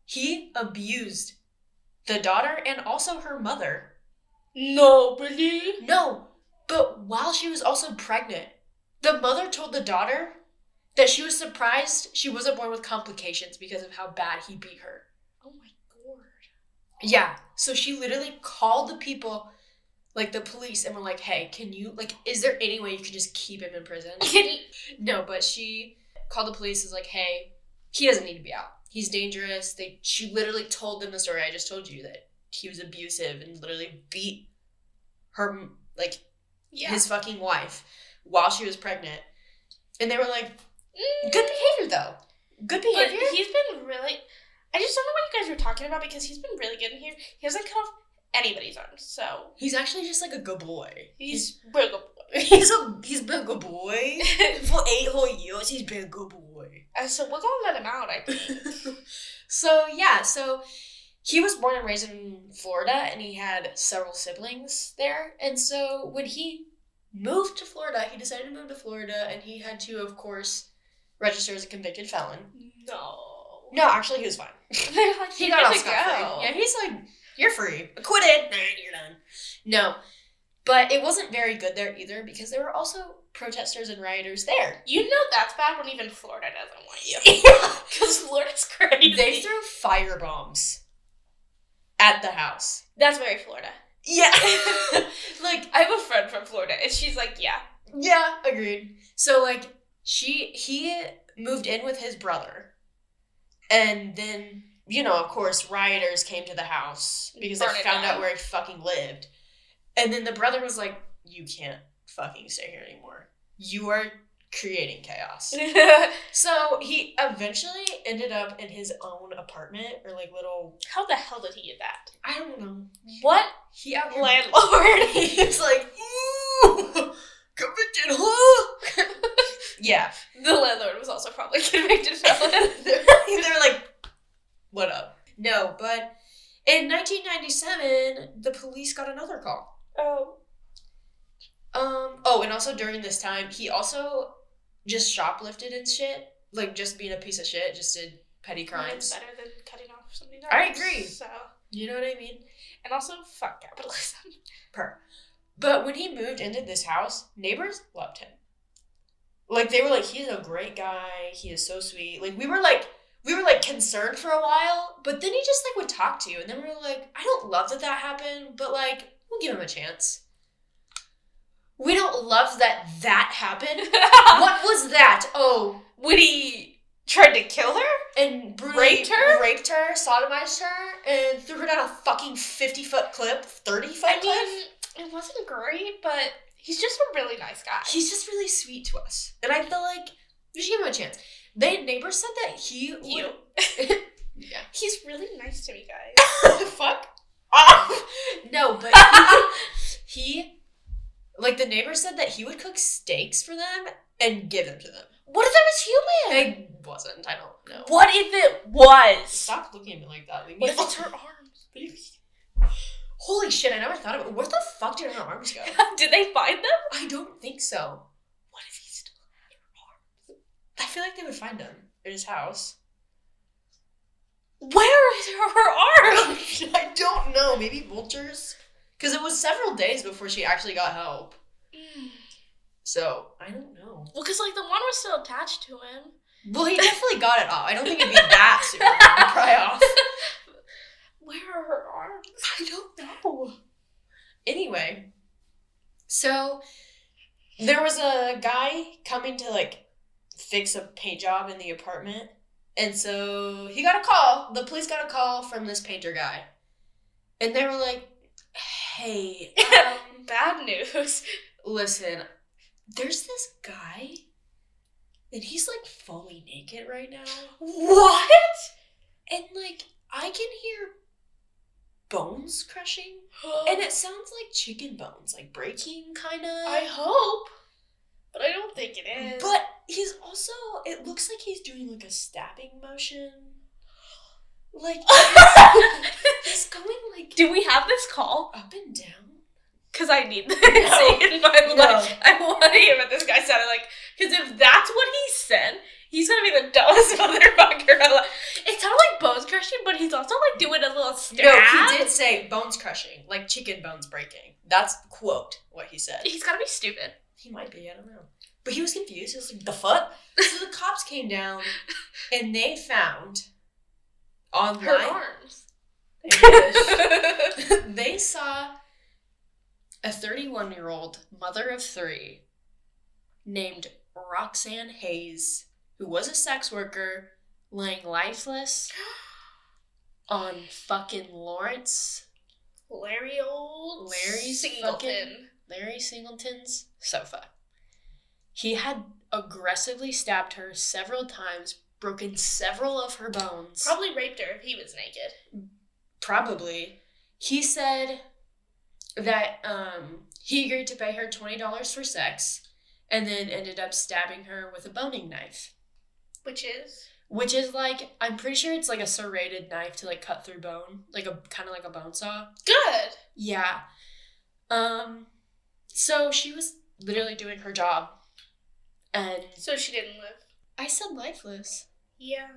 He abused the daughter and also her mother. No, really? No, but while she was also pregnant, the mother told the daughter that she was surprised she wasn't born with complications because of how bad he beat her. Oh my god. Yeah, so she literally called the people, like the police, and were like, hey, can you, like, is there any way you could just keep him in prison? No, but she called the police, is like, hey, he doesn't need to be out. He's dangerous. She literally told them the story I just told you, that he was abusive and literally beat her, like, his fucking wife while she was pregnant. And they were like, good behavior, though. Good behavior. But he's been really... I just don't know what you guys were talking about, because he's been really good in here. He hasn't cut off anybody's arms, so... He's actually just, like, a good boy. He's real good boy. He's been a good boy. For 8 whole years, he's been a good boy. So we're gonna let him out, I think. So, yeah, so he was born and raised in Florida, and he had several siblings there. And so when he moved to Florida, he decided to move to Florida, and he had to, of course, register as a convicted felon. No, actually, he was fine. They're like, he got off scot-free. Yeah, he's like, you're free. Acquitted. Nah, you're done. No. But it wasn't very good there either, because there were also protesters and rioters there. You know that's bad when even Florida doesn't want you. Because Florida's crazy. They threw fire bombs at the house. That's very Florida. Yeah. Like, I have a friend from Florida, and she's like, yeah. Yeah, agreed. So, like, he moved in with his brother. And then, you know, of course, rioters came to the house because they found out where he fucking lived. And then the brother was like, you can't fucking stay here anymore. You are creating chaos. So he eventually ended up in his own apartment or like little... How the hell did he get that? I don't know. What he out landlord? He's like, ooh, convicted, huh? Yeah. The landlord was also probably convicted felon. They're like, what up? No, but in 1997, the police got another call. And also during this time, he also just shoplifted and shit. Like, just being a piece of shit, just did petty crimes. It's better than cutting off somebody's arms. I agree. So, you know what I mean? And also, fuck capitalism. But when he moved into this house, neighbors loved him. Like, they were like, he's a great guy. He is so sweet. Like, we were concerned for a while, but then he just, like, would talk to you. And then we were like, I don't love that happened, but, like, we'll give him a chance. We don't love that happened. What was that? Oh. When he tried to kill her? And brutally raped her, sodomized her, and threw her down a fucking 50-foot cliff, 30-foot cliff? It wasn't great, but he's just a really nice guy. He's just really sweet to us. And I feel like we should give him a chance. Neighbors said that he would... Yeah. He's really nice to me, guys. Fuck. No, but he... Like, the neighbors said that he would cook steaks for them and give them to them. What if it was human? It wasn't. I don't know. What if it was? Stop looking at me like that. What if it's her arms? Holy shit, I never thought of it. Where the fuck did her arms go? Did they find them? I don't think so. What if he still had her arms? I feel like they would find them at his house. Where is her arms? I don't know. Maybe vultures? Because it was several days before she actually got help. So, I don't know. Well, because, like, the one was still attached to him. Well, he definitely got it off. I don't think it'd be that soon to pry off. Where are her arms? I don't know. Anyway, so there was a guy coming to, like, fix a paint job in the apartment. And so he got a call. The police got a call from this painter guy. And they were like, hey, bad news. Listen, there's this guy, and he's, like, fully naked right now. What? And, like, I can hear bones crushing, and it sounds like chicken bones, like, breaking, kind of. I hope, but I don't think it is. But he's also, it looks like he's doing, like, a stabbing motion. Like, he's going, like... Do we have this call? Up and down? Because I need this in my life. I want to hear what this guy sounded like. Because if that's what he said, he's going to be the dumbest motherfucker alive. It sounded like bones crushing, but he's also, like, doing a little stab. No, he did say bones crushing, like chicken bones breaking. That's, quote, what he said. He's got to be stupid. He might be, I don't know. But he was confused. He was like, the fuck? So the cops came down, and they found... online. Her arms. They saw a 31-year-old mother of 3 named Roxanne Hayes, who was a sex worker, laying lifeless on fucking Larry Singleton's sofa. He had aggressively stabbed her several times, broken several of her bones. Probably raped her if he was naked. Probably. He said that he agreed to pay her $20 for sex and then ended up stabbing her with a boning knife. Which is? which is like, I'm pretty sure it's like a serrated knife to like cut through bone, like a kind of like a bone saw. Good. Yeah. So she was literally doing her job, and so she didn't live. I said lifeless. Yeah.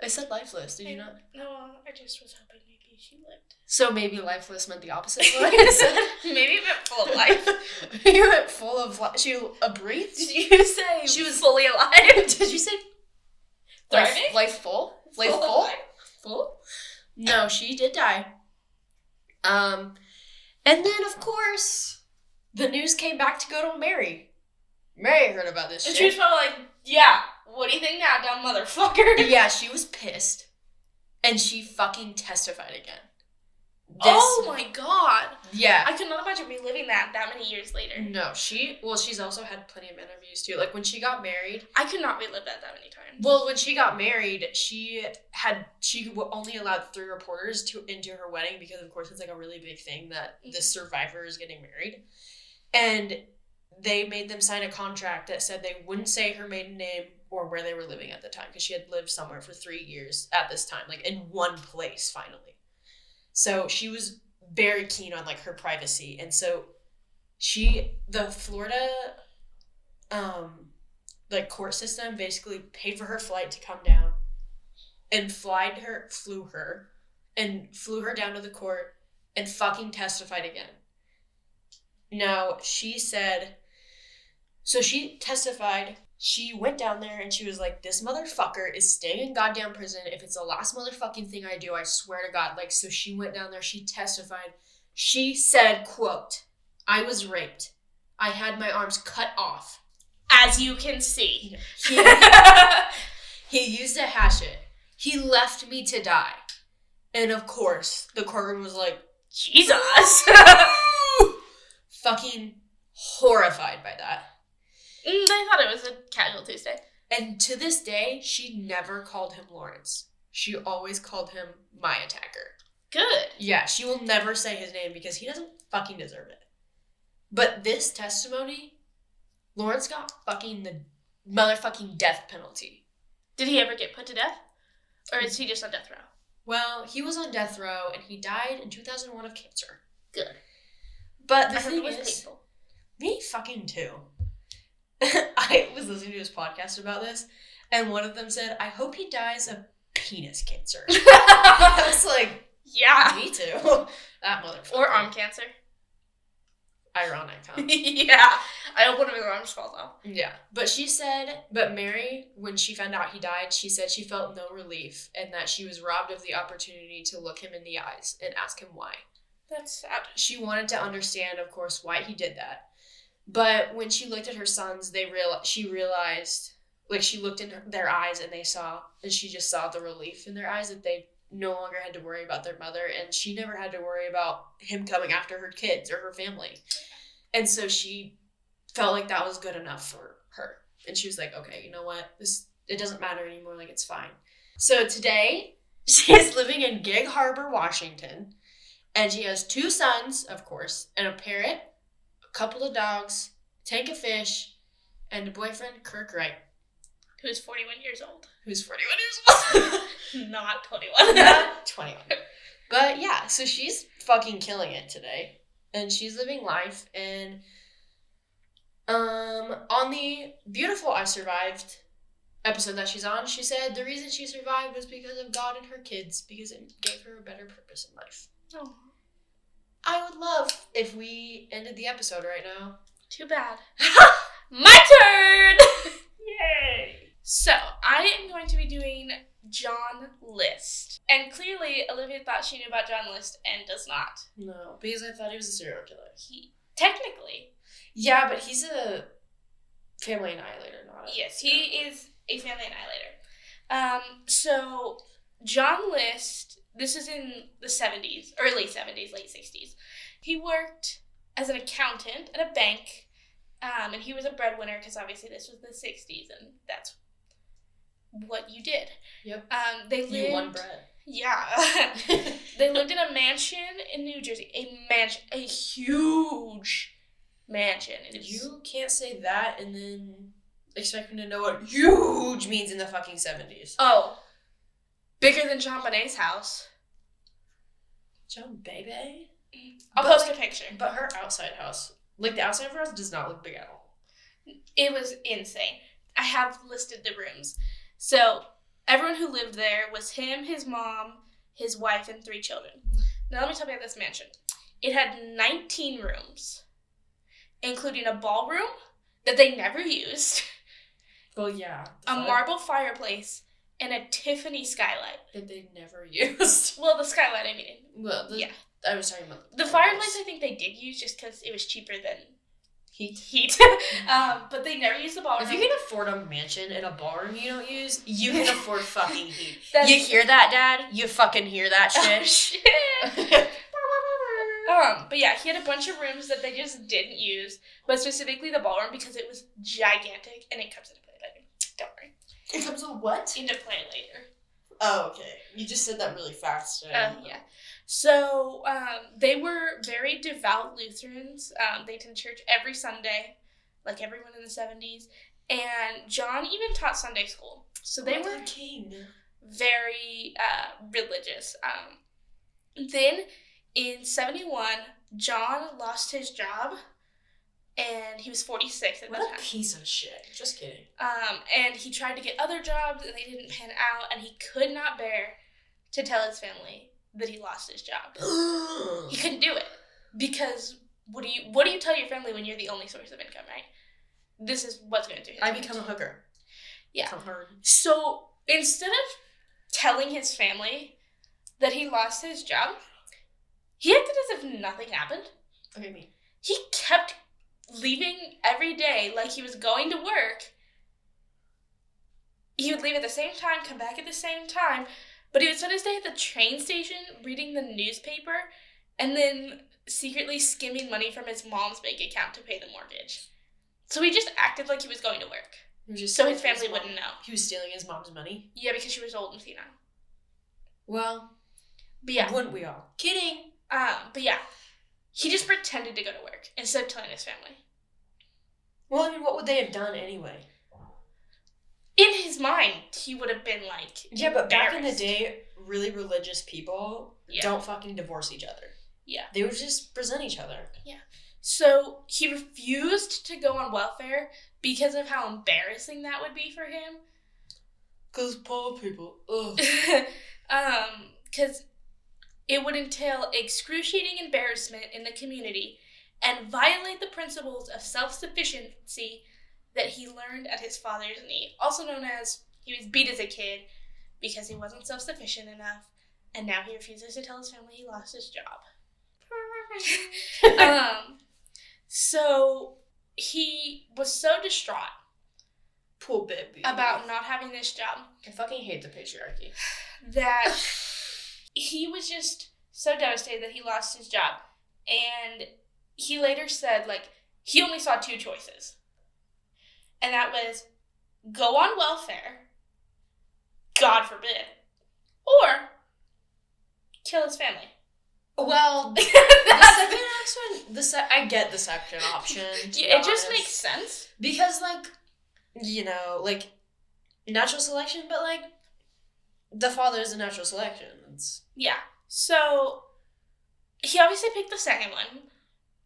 I said lifeless. Did you not? No, I just was hoping maybe she lived. So maybe lifeless meant the opposite of what I said. Maybe it meant full of life. You meant full of life. She breathed? Did you say she was fully alive? Did you say thriving? Life full? Life full? Full? No, she did die. And then, of course, the news came back to go to Mary. Mary heard about this shit. And she was probably like, yeah, what do you think now, dumb motherfucker? Yeah, she was pissed. And she fucking testified again. Oh my god. Yeah. I could not imagine reliving that many years later. No, she's also had plenty of interviews too. Like when she got married. I could not relive that many times. Well, when she got married, she only allowed 3 reporters into her wedding because of course it's like a really big thing that the survivor is getting married. And they made them sign a contract that said they wouldn't say her maiden name or where they were living at the time because she had lived somewhere for 3 years at this time, like in one place finally. So she was very keen on like her privacy, and so the Florida like court system basically paid for her flight to come down and flew her down to the court and fucking testified again. Now, she testified, she went down there and she was like, this motherfucker is staying in goddamn prison. If it's the last motherfucking thing I do, I swear to God. Like, so she went down there, she testified. She said, quote, I was raped. I had my arms cut off. As you can see. He used a hatchet. He left me to die. And of course, the courtroom was like, Jesus. Fucking horrified by that. They thought it was a casual Tuesday. And to this day, she never called him Lawrence. She always called him my attacker. Good. Yeah, she will never say his name because he doesn't fucking deserve it. But this testimony, Lawrence got fucking the motherfucking death penalty. Did he ever get put to death? Or is he just on death row? Well, he was on death row and he died in 2001 of cancer. Good. But the I heard thing it was is, painful. Me fucking too. I was listening to his podcast about this, and one of them said, I hope he dies of penis cancer. I was like, yeah. Me too. That motherfucker. Or arm cancer. Ironic, huh? Yeah. I hope one of his arms falls off. Yeah. But Mary, when she found out he died, she said she felt no relief and that she was robbed of the opportunity to look him in the eyes and ask him why. That's sad. She wanted to understand, of course, why he did that. But when she looked at her sons, she realized, like, she looked in their eyes and she just saw the relief in their eyes that they no longer had to worry about their mother, and she never had to worry about him coming after her kids or her family. And so she felt like that was good enough for her. And she was like, okay, you know what? It doesn't matter anymore. Like, it's fine. So today, she is living in Gig Harbor, Washington, and she has 2 sons, of course, and a parrot, a couple of dogs, a tank of fish, and a boyfriend, Kirk Wright. Who's 41 years old. Who's 41 years old. Not 21. Not 21. But yeah, so she's fucking killing it today. And she's living life. And on the Beautiful I Survived episode that she's on, she said the reason she survived was because of God and her kids, because it gave her a better purpose in life. Oh. I would love if we ended the episode right now. Too bad. My turn! Yay! So, I am going to be doing John List. And clearly, Olivia thought she knew about John List and does not. No, because I thought he was a serial killer. Technically. Yeah, but he's a family annihilator, not a... Yes, he is a family annihilator. So, John List, this is in the 70s, early 70s, late 60s. He worked as an accountant at a bank, and he was a breadwinner because obviously this was the 60s, and that's what you did. Yep. You won bread. Yeah. They lived in a mansion in New Jersey. A huge mansion. You can't say that and then expect me to know what huge means in the fucking 70s. Oh. Bigger than Jean Bonnet's house. Jean Bebe? I'll post a picture. But her outside house, like the outside of her house does not look big at all. It was insane. I have listed the rooms. So, everyone who lived there was him, his mom, his wife, and 3 children. Now, let me tell you about this mansion. It had 19 rooms, including a ballroom that they never used. Well, yeah. A marble fireplace, and a Tiffany skylight. That they never used. Well, the skylight, I mean. Well, yeah. I was talking about the fireplace. I think they did use just because it was cheaper than heat. But they never used the ballroom. If you can afford a mansion and a ballroom you don't use, you can afford fucking heat. You hear that, Dad? You fucking hear that shit? Oh, shit. But yeah, he had a bunch of rooms that they just didn't use, but specifically the ballroom because it was gigantic, and it comes into play later. Don't worry. It comes into what? Into play later. Oh, okay. You just said that really fast. Yeah. So, they were very devout Lutherans. They attended church every Sunday, like everyone in the 70s. And John even taught Sunday school. So they were king. Very religious. Then, in 71, John lost his job, and he was 46 at the time. What a piece of shit. Just kidding. And he tried to get other jobs, and they didn't pan out, and he could not bear to tell his family that he lost his job. He couldn't do it because what do you tell your family when you're the only source of income, right? This is what's going to do. I become a hooker. Yeah. So instead of telling his family that he lost his job, he acted as if nothing happened. Okay, me. He kept leaving every day like he was going to work. He would leave at the same time, come back at the same time, but he would spend his day at the train station reading the newspaper and then secretly skimming money from his mom's bank account to pay the mortgage. So he just acted like he was going to work. So his family wouldn't know. He was stealing his mom's money? Yeah, because she was old and senile. Well, but yeah. Wouldn't we all? Kidding. But yeah. He just pretended to go to work instead of telling his family. Well, I mean, what would they have done anyway? In his mind, he would have been like, yeah, but back in the day, really religious people don't fucking divorce each other. Yeah. They would just present each other. Yeah. So he refused to go on welfare because of how embarrassing that would be for him. Because poor people. Ugh. Because it would entail excruciating embarrassment in the community and violate the principles of self-sufficiency that he learned at his father's knee. Also known as, he was beat as a kid because he wasn't self-sufficient enough, and now he refuses to tell his family he lost his job. So he was so distraught. Poor baby. About not having this job. I fucking hate the patriarchy. That he was just so devastated that he lost his job. And he later said, like, he only saw 2 choices. And that was go on welfare, God forbid, or kill his family. Well, the second I get the second option. It just makes sense. Because, like, you know, like, natural selection, but, like, the father is a natural selection. Yeah. So, he obviously picked the second one.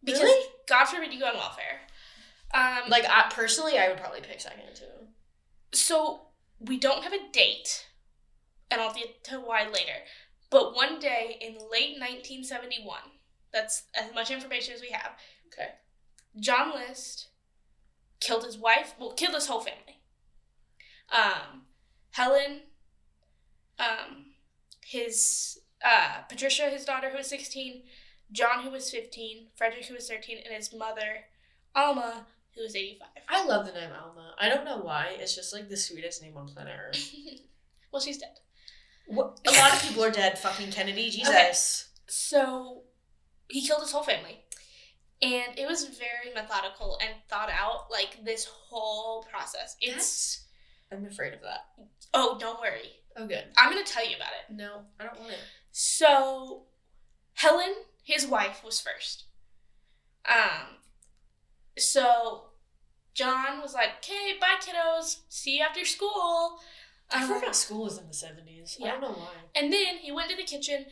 Because, really? God forbid you go on welfare. Like, personally, I would probably pick second, too. So, we don't have a date, and I'll get to why later. But one day in late 1971, that's as much information as we have. Okay. John List killed his wife, killed his whole family. Helen, Patricia, his daughter, who was 16, John, who was 15, Frederick, who was 13, and his mother, Alma, who was 85. I love the name Alma. I don't know why. It's just, like, the sweetest name on planet Earth. Well, she's dead. What? A lot of people are dead. Fucking Kennedy. Jesus. Okay. So, he killed his whole family. And it was very methodical and thought out, like, this whole process. I'm afraid of that. Oh, don't worry. Oh, good. I'm going to tell you about it. No, I don't want it. So, Helen, his wife, was first. So, John was like, okay, bye, kiddos. See you after school. I forgot school was in the 70s. Yeah. I don't know why. And then he went to the kitchen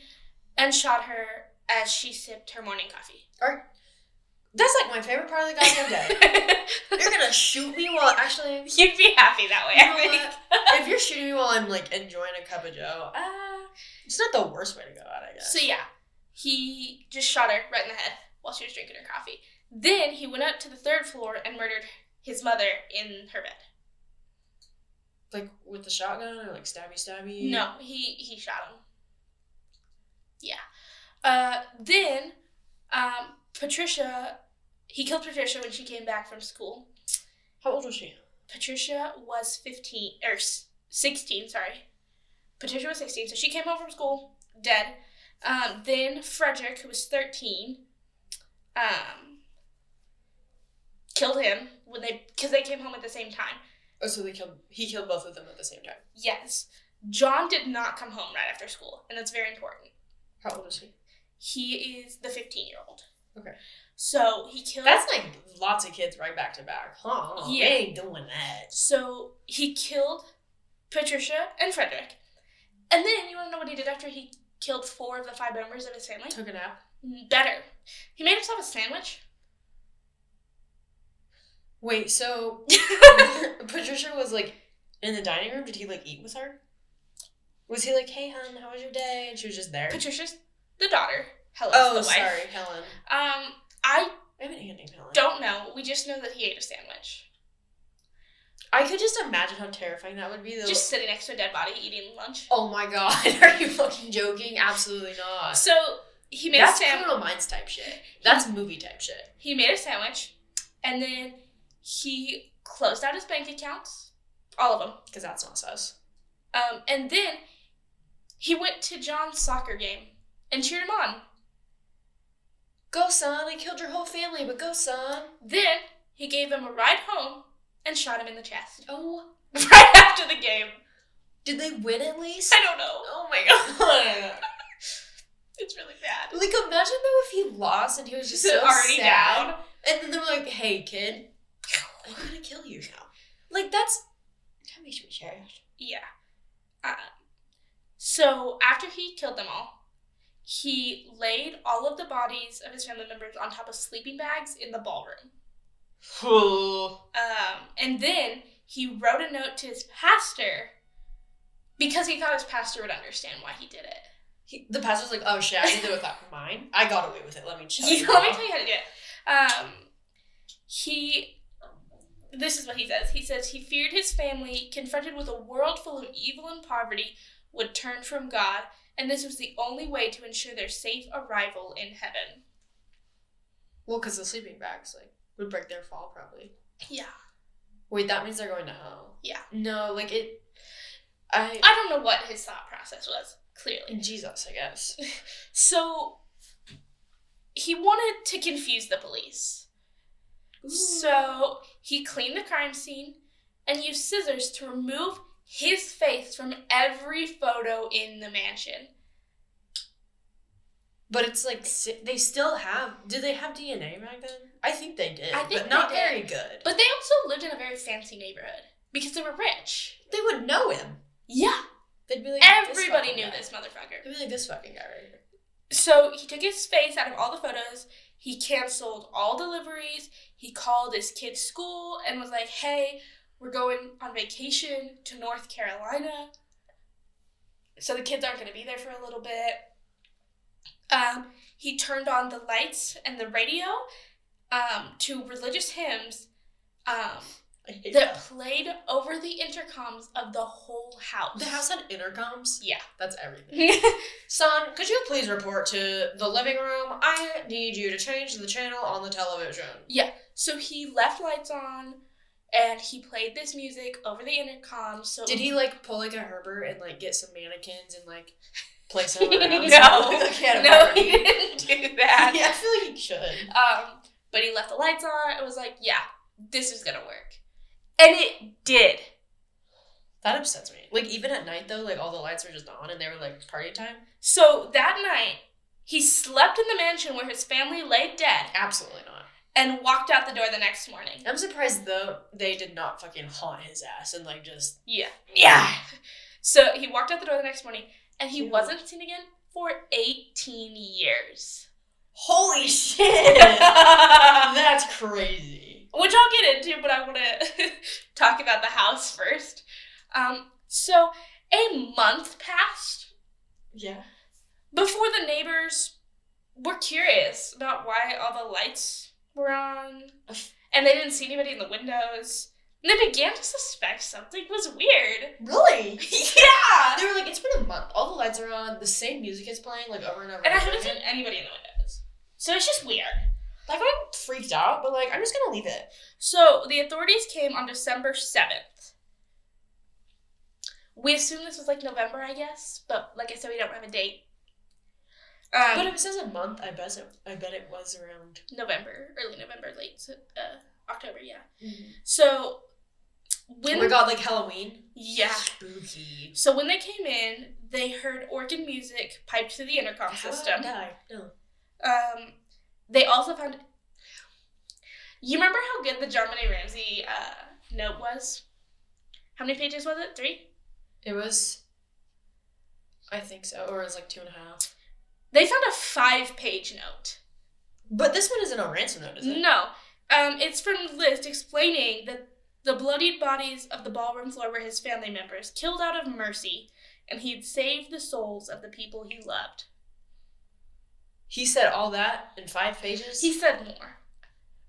and shot her as she sipped her morning coffee. That's like my favorite part of the goddamn day. You're gonna shoot me while actually... You'd be happy that way, I think. If you're shooting me while I'm like enjoying a cup of joe, it's not the worst way to go out, I guess. So yeah, he just shot her right in the head while she was drinking her coffee. Then he went up to the 3rd floor and murdered his mother in her bed. Like with the shotgun or like stabby? No, he shot him. Yeah. Then he killed Patricia when she came back from school. How old was she? Patricia was 16, sorry. Patricia was 16, so she came home from school, dead. Then Frederick, who was 13, killed him because they came home at the same time. Oh, so he killed both of them at the same time? Yes. John did not come home right after school, and that's very important. How old is he? He is the 15-year-old. Okay. So he killed... That's like lots of kids right back to back. Huh? Yeah. They ain't doing that. So he killed Patricia and Frederick. And then, you want to know what he did after he killed 4 of the 5 members of his family? Took a nap. Better. He made himself a sandwich. Wait, so Patricia was like in the dining room? Did he like eat with her? Was he like, hey, hon, how was your day? And she was just there? Patricia's the daughter. Helen's the wife. Sorry, Helen. I have an aunt named Helen. Don't know. We just know that he ate a sandwich. I could just imagine how terrifying that would be. Though. Just sitting next to a dead body eating lunch. Oh my god, are you fucking joking? Absolutely not. So he made a sandwich. That's Criminal Minds type shit. That's movie type shit. He made a sandwich, and then he closed out his bank accounts, all of them, because that's not sus. And then he went to John's soccer game and cheered him on. Go, son! I killed your whole family, but go, son! Then he gave him a ride home and shot him in the chest. Oh. Right after the game. Did they win at least? I don't know. Oh my god. It's really bad. Like, imagine though if he lost and he was just so already sad. down. And then they were like, hey, kid, I'm gonna kill you now. Like, that makes me sad. Yeah. So, after he killed them all, he laid all of the bodies of his family members on top of sleeping bags in the ballroom. And then he wrote a note to his pastor because he thought his pastor would understand why he did it. The pastor's like, oh shit, I did it without mine. I got away with it. Let me tell you. Let me tell you how to do it. This is what he says. He says he feared his family, confronted with a world full of evil and poverty, would turn from God, and this was the only way to ensure their safe arrival in heaven. Well, because the sleeping bags, would break their fall, probably. Yeah. Wait, that means they're going to hell. Yeah. No, I don't know what his thought process was, clearly. Jesus, I guess. So, he wanted to confuse the police. Ooh. So, he cleaned the crime scene and used scissors to remove his face from every photo in the mansion. But it's they still have... Did they have DNA back then? I think they did, but not very good. But they also lived in a very fancy neighborhood because they were rich. They would know him. Yeah. They'd be like, everybody knew this motherfucker. They'd be like, this fucking guy right here. So he took his face out of all the photos. He canceled all deliveries. He called his kid's school and was like, hey, we're going on vacation to North Carolina. So the kids aren't going to be there for a little bit. He turned on the lights and the radio to religious hymns that played over the intercoms of the whole house. The house had intercoms? Yeah. That's everything. Son, could you please report to the living room? I need you to change the channel on the television. Yeah. So he left lights on and he played this music over the intercom. So did he pull a Herbert and get some mannequins and place them around? No, he didn't do that. Yeah, I feel like he should. But he left the lights on. It was like, yeah, this is gonna work. And it did. That upsets me. Even at night, though, all the lights were just on and they were, party time. So, that night, he slept in the mansion where his family lay dead. Absolutely not. and walked out the door the next morning. I'm surprised, though, they did not fucking haunt his ass and, like, just... Yeah. So he walked out the door the next morning, and he wasn't seen again for 18 years. Holy shit! That's crazy. Which I'll get into, but I want to talk about the house first. So a month passed. Yeah. Before the neighbors were curious about why all the lights were on, and they didn't see anybody in the windows. And they began to suspect something was weird. Really? Yeah! They were like, it's been a month. All the lights are on. The same music is playing, like, over and over. And I haven't seen anybody in the windows. So it's just weird. Like, I'm freaked out, but, like, I'm just gonna leave it. So the authorities came on December 7th. We assume this was, like, November, I guess. But, like I said, we don't have a date. But if it says a month, I bet it was around... Early November, late October, yeah. Mm-hmm. So... oh my god, like Halloween? Yeah. Spooky. So when they came in, they heard organ music piped through the intercom system. No. They also found... You remember how good the John Benet Ramsey note was? How many pages was it? 3? It was... I think so. Or it was like 2.5. They found a 5-page note. But this one isn't a ransom note, is it? No. It's from List explaining that the bloodied bodies of the ballroom floor were his family members, killed out of mercy, and he'd saved the souls of the people he loved. He said all that in 5 pages? He said more.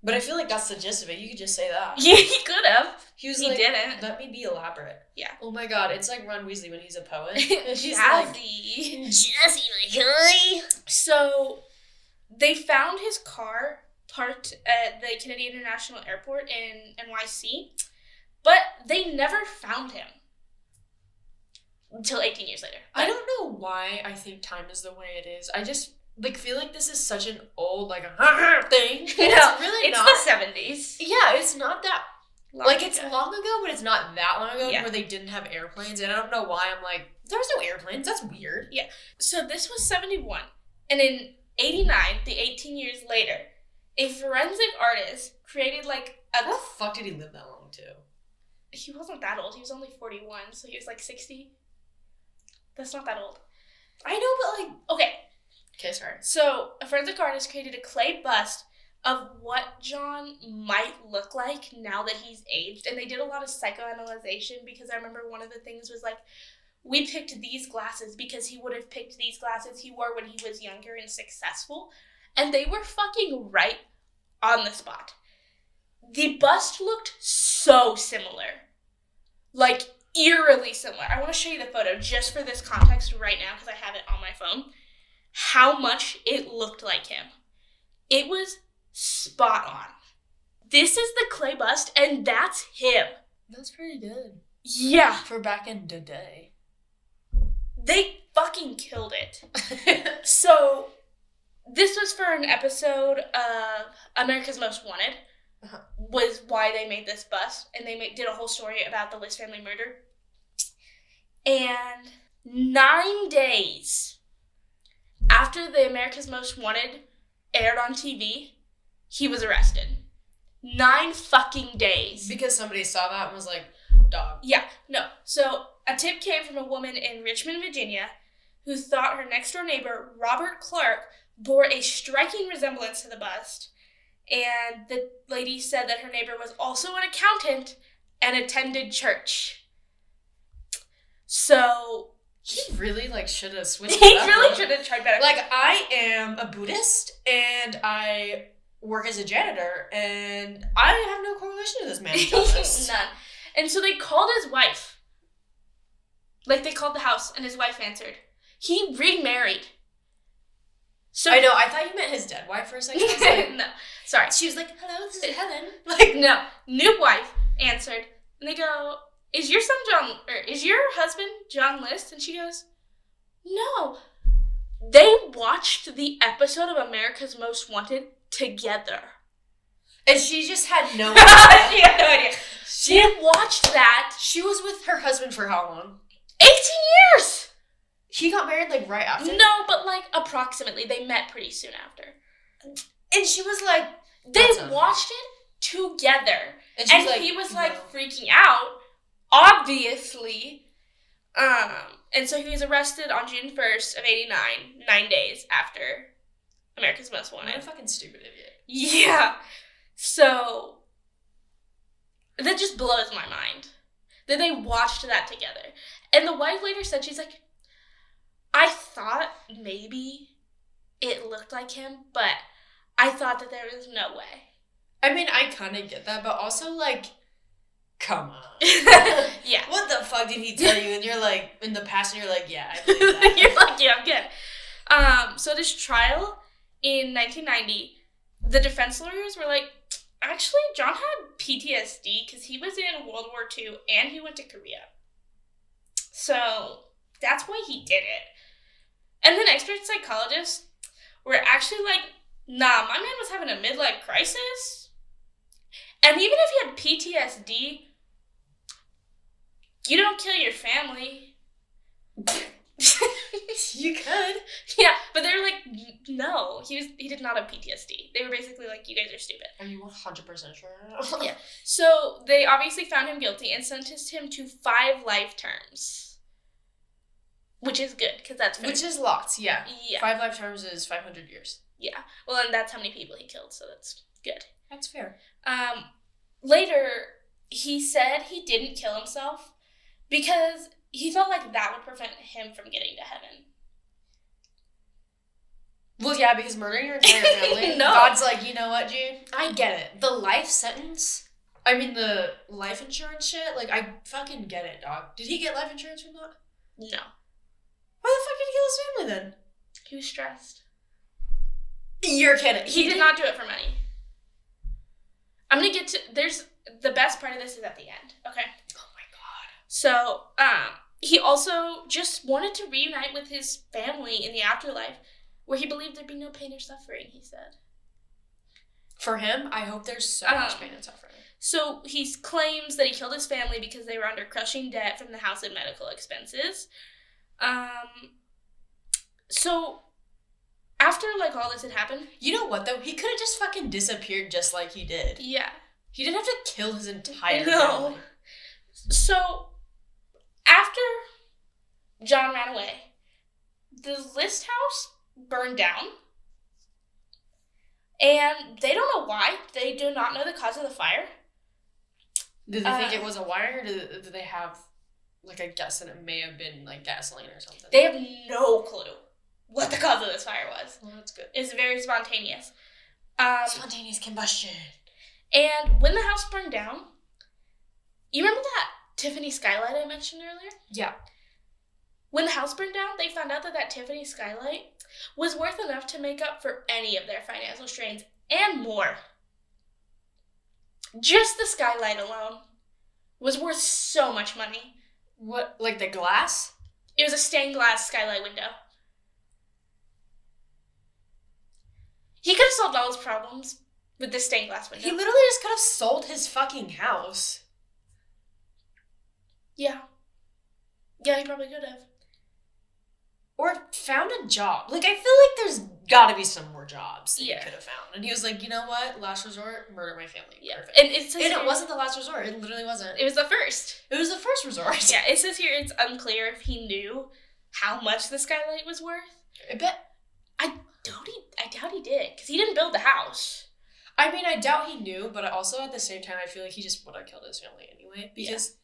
But I feel like that's the gist of it. You could just say that. Yeah, he could have. He didn't. Let me be elaborate. Yeah. Oh my god, it's like Ron Weasley when he's a poet. Jazzy. Jazzy, my guy. So, they found his car parked at the Kennedy International Airport in NYC, but they never found him until 18 years later. I don't know why I think time is the way it is. I just... like, feel like this is such an old, like, thing. It's really it's not. It's the 70s. Yeah, it's not that... it's long ago, but it's not that long ago where they didn't have airplanes. And I don't know why I'm like, there's no airplanes. That's weird. Yeah. So this was 71. And in 89, the 18 years later, a forensic artist created, like, how the fuck did he live that long, too? He wasn't that old. He was only 41, so he was, like, 60. That's not that old. I know, but, like... Okay. Okay, sorry. So, a forensic artist created a clay bust of what John might look like now that he's aged. And they did a lot of psychoanalyzation because I remember one of the things was like, we picked these glasses because he would have picked these glasses he wore when he was younger and successful. And they were fucking right on the spot. The bust looked so similar. Like, eerily similar. I want to show you the photo just for this context right now because I have it on my phone. How much it looked like him. It was spot on. This is the clay bust, and that's him. That's pretty good. Yeah. For back in the day. They fucking killed it. So, this was for an episode of America's Most Wanted, was why they made this bust, and they did a whole story about the List family murder. And 9 days after the America's Most Wanted aired on TV, he was arrested. 9 fucking days. Because somebody saw that and was like, dog. Yeah, no. So, a tip came from a woman in Richmond, Virginia, who thought her next-door neighbor, Robert Clark, bore a striking resemblance to the bust. And the lady said that her neighbor was also an accountant and attended church. So... he really, should have switched He really should have tried better. I am a Buddhist, and I work as a janitor, and I have no correlation to this man's None. And so they called his wife. They called the house, and his wife answered. He remarried. So I know, I thought you meant his dead wife for a second. I was like, no, sorry. She was like, hello, this is Helen. No. New wife answered, and they go, is your husband John List? And she goes, no. They watched the episode of America's Most Wanted together. And she just had no idea. She had no idea. She watched that. She was with her husband for how long? 18 years! He got married, right after? No, but, approximately. They met pretty soon after. And she was like, They watched it together. And he was freaking out, obviously. And so he was arrested on June 1st of 89, 9 days after America's Most Wanted. What a fucking stupid idiot. Yeah. So, that just blows my mind. That they watched that together. And the wife later said, she's like, I thought maybe it looked like him, but I thought that there was no way. I mean, I kind of get that, but also, like, come on. Yeah. What the fuck did he tell you? And you're like, in the past, and you're like, yeah, I believe that. You're like, yeah, I'm good. So this trial in 1990, the defense lawyers were like, actually, John had PTSD because he was in World War II and he went to Korea. So that's why he did it. And then expert psychologists were actually like, nah, my man was having a midlife crisis. And even if he had PTSD, you don't kill your family. You could. Yeah, but they were like, no, he did not have PTSD. They were basically like, you guys are stupid. Are you 100% sure? Yeah. So they obviously found him guilty and sentenced him to 5 life terms. Which is good, because that's fair. Which is lots, yeah. Yeah. 5 life terms is 500 years. Yeah. Well, and that's how many people he killed, so that's good. That's fair. Later, he said he didn't kill himself because he felt like that would prevent him from getting to heaven. Well, yeah, because murdering your entire family, No. God's like, you know what, June? I get it. The life sentence, I mean, the life insurance shit, like, I fucking get it, dog. Did he get life insurance from that? No. Why the fuck did he kill his family then? He was stressed. You're kidding. He did not do it for money. I'm gonna get to, the best part of this is at the end, okay? Oh my god. So, he also just wanted to reunite with his family in the afterlife, where he believed there'd be no pain or suffering, he said. For him, I hope there's so much pain and suffering. So, he claims that he killed his family because they were under crushing debt from the house and medical expenses. So, after, like, all this had happened... You know what, though? He could have just fucking disappeared just like he did. Yeah. He didn't have to kill his entire family. So, after John ran away, the List House burned down. And they don't know why. They do not know the cause of the fire. Did they think it was a wire, or did they have, like, a guess that it may have been, like, gasoline or something? They have no clue what the cause of this fire was. Well, that's good. It's very spontaneous. Spontaneous combustion. And when the house burned down, you remember that Tiffany skylight I mentioned earlier? Yeah. When the house burned down, they found out that Tiffany skylight was worth enough to make up for any of their financial strains and more. Just the skylight alone was worth so much money. What, like the glass? It was a stained glass skylight window. He could have solved all his problems with this stained glass window. He literally just could have sold his fucking house. Yeah. Yeah, he probably could have. Or found a job. Like, I feel like there's gotta be some more jobs that he could have found. And he was like, you know what? Last resort, murder my family. Yeah. Perfect. And it wasn't the last resort. It literally wasn't. It was the first. It was the first resort. Yeah, it says here it's unclear if he knew how much the skylight was worth. I bet. I doubt he did, because he didn't build the house. I mean, I doubt he knew, but also at the same time, I feel like he just would have killed his family anyway. Because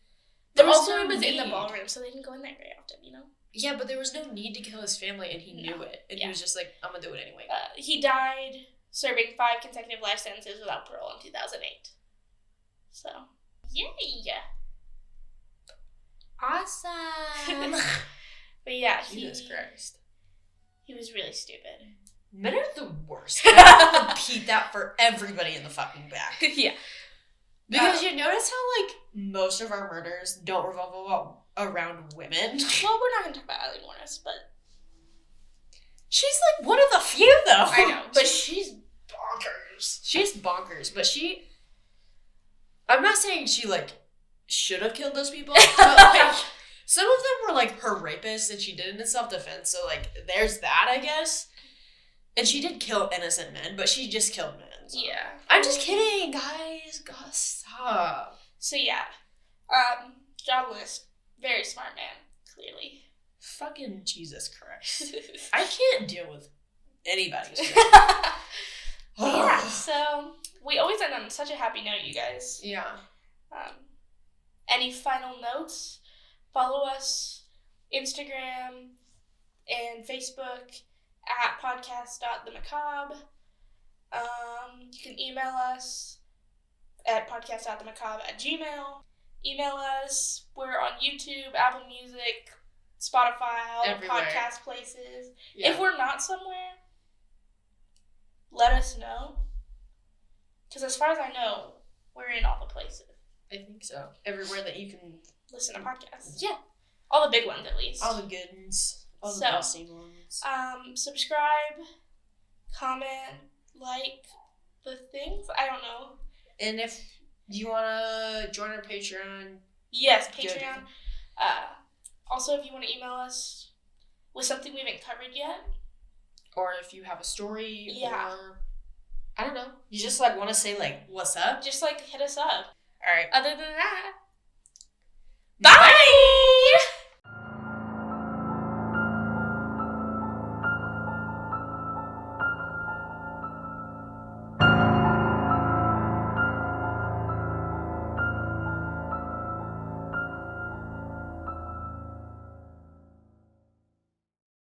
there was no need. In the ballroom, so they didn't go in there very often, you know? Yeah, but there was no need to kill his family, and he knew it. And he was just like, I'm gonna do it anyway. He died serving 5 consecutive life sentences without parole in 2008. So, yay! Awesome! But yeah, Jesus Christ. He was really stupid. Men are the worst. I repeat that for everybody in the fucking back. Yeah. Because you notice how, like, most of our murders don't revolve around women. Well, we're not going to talk about Eileen Warnes, but... She's, like, one of the few, though. I know, but she's bonkers. She's bonkers, but I'm not saying she, like, should have killed those people, but, like, some of them were, like, her rapists, and she did it in self-defense, so, like, there's that, I guess. And she did kill innocent men, but she just killed men. depends on. Yeah. I'm just kidding, guys. God, stop. So yeah. Job list. Very smart man, clearly. Fucking Jesus Christ. I can't deal with anybody's Yeah, so we always end on such a happy note, you guys. Yeah. Any final notes? Follow us Instagram and Facebook at podcast.themacabre. You can email us at podcast.themacabre@gmail.com. Email us. We're on YouTube, Apple Music, Spotify, all the podcast places. Yeah. If we're not somewhere, let us know. Because as far as I know, we're in all the places. I think so. Everywhere that you can listen to podcasts. Yeah. All the big ones, at least. All the good ones. All the bossy ones. Subscribe, comment, like the things. I don't know. And if you want to join our Patreon. Yes, Patreon. Also, if you want to email us with something we haven't covered yet. Or if you have a story. Yeah. Or, I don't know. You just, like, want to say, like, what's up? Just, like, hit us up. All right. Other than that. Bye!